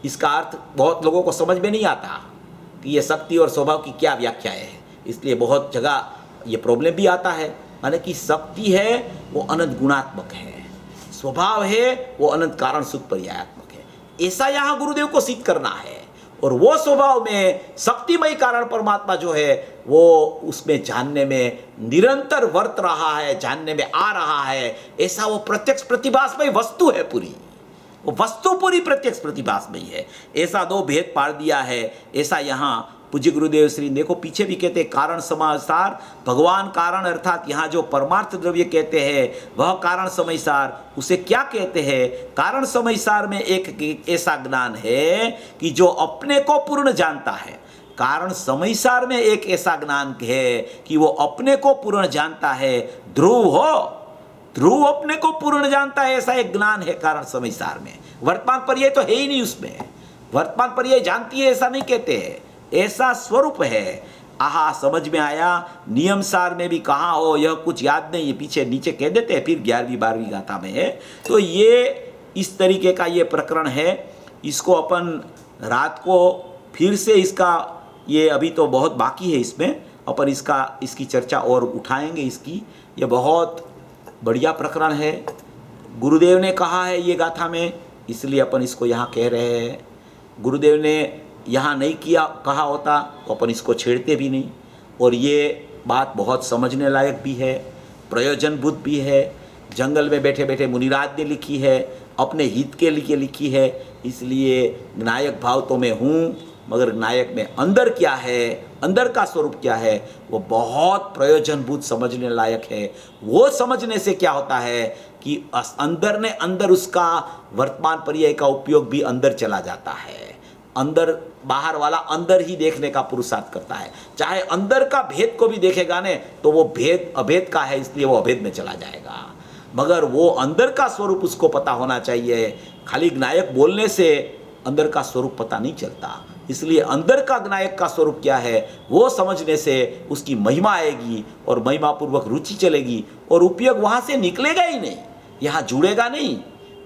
इसका अर्थ बहुत लोगों को समझ में नहीं आता कि ये शक्ति और स्वभाव की क्या व्याख्या है, इसलिए बहुत जगह ये प्रॉब्लम भी आता है। माने कि शक्ति है वो अनंत गुणात्मक है, स्वभाव है वो अनंत कारण शुद्ध पर्यायात्मक है, ऐसा यहाँ गुरुदेव को सिद्ध करना है। और वो स्वभाव में शक्तिमय कारण परमात्मा जो है वो उसमें जानने में निरंतर वर्त रहा है, जानने में आ रहा है, ऐसा वो प्रत्यक्ष प्रतिभासमय वस्तु है, पूरी वो वस्तु पूरी प्रत्यक्ष प्रतिभासमय है। ऐसा दो भेद पाड़ दिया है, ऐसा यहाँ पूज्य गुरुदेव श्री देखो पीछे भी कहते हैं कारण समासार भगवान कारण, अर्थात यहाँ जो परमार्थ द्रव्य कहते हैं वह कारण समय सार, उसे क्या कहते हैं? कारण समय सार में एक ऐसा ज्ञान है कि जो अपने को पूर्ण जानता है। कारण समय सार में एक ऐसा ज्ञान है कि वो अपने को पूर्ण जानता है, ध्रुव हो, ध्रुव अपने को पूर्ण जानता है, ऐसा एक ज्ञान है कारण समय सार में। वर्तमान पर्याय तो है ही नहीं उसमें, वर्तमान पर्याय जानती है ऐसा नहीं कहते हैं, ऐसा स्वरूप है। आहा, समझ में आया। नियम सार में भी कहा हो, यह कुछ याद नहीं है, पीछे नीचे कह देते हैं, फिर 11वीं 12वीं गाथा में है। तो ये इस तरीके का ये प्रकरण है, इसको अपन रात को फिर से इसका ये अभी तो बहुत बाकी है, इसमें अपन इसकी चर्चा और उठाएंगे इसकी। ये बहुत बढ़िया प्रकरण है, गुरुदेव ने कहा है ये गाथा में, इसलिए अपन इसको यहाँ कह रहे हैं। गुरुदेव ने यहाँ नहीं कहा होता तो अपन इसको छेड़ते भी नहीं। और ये बात बहुत समझने लायक भी है, प्रयोजनभूत भी है। जंगल में बैठे बैठे मुनिराज ने लिखी है, अपने हित के लिए लिखी है, इसलिए नायक भाव तो मैं हूँ, मगर नायक में अंदर क्या है, अंदर का स्वरूप क्या है, वो बहुत प्रयोजनभूत समझने लायक है। वो समझने से क्या होता है कि अंदर ने अंदर उसका वर्तमान पर्याय का उपयोग भी अंदर चला जाता है। अंदर बाहर वाला अंदर ही देखने का पुरुषार्थ करता है, चाहे अंदर का भेद को भी देखेगा ने तो वो भेद अभेद का है, इसलिए वो अभेद में चला जाएगा। मगर वो अंदर का स्वरूप उसको पता होना चाहिए। खाली नायक बोलने से अंदर का स्वरूप पता नहीं चलता, इसलिए अंदर का नायक का स्वरूप क्या है वो समझने से उसकी महिमा आएगी और महिमा पूर्वक रुचि चलेगी, और उपयोग वहाँ से निकलेगा ही नहीं, यहाँ जुड़ेगा नहीं,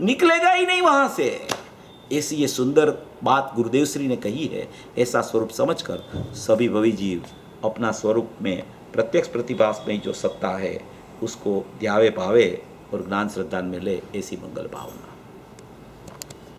निकलेगा ही नहीं वहाँ से। ऐसी ये सुंदर बात गुरुदेव श्री ने कही है। ऐसा स्वरूप समझकर सभी भवी जीव अपना स्वरूप में प्रत्यक्ष प्रतिभास में जो सत्ता है उसको ध्यावे भावे और ज्ञान श्रद्धा में ले, ऐसी मंगल भावना।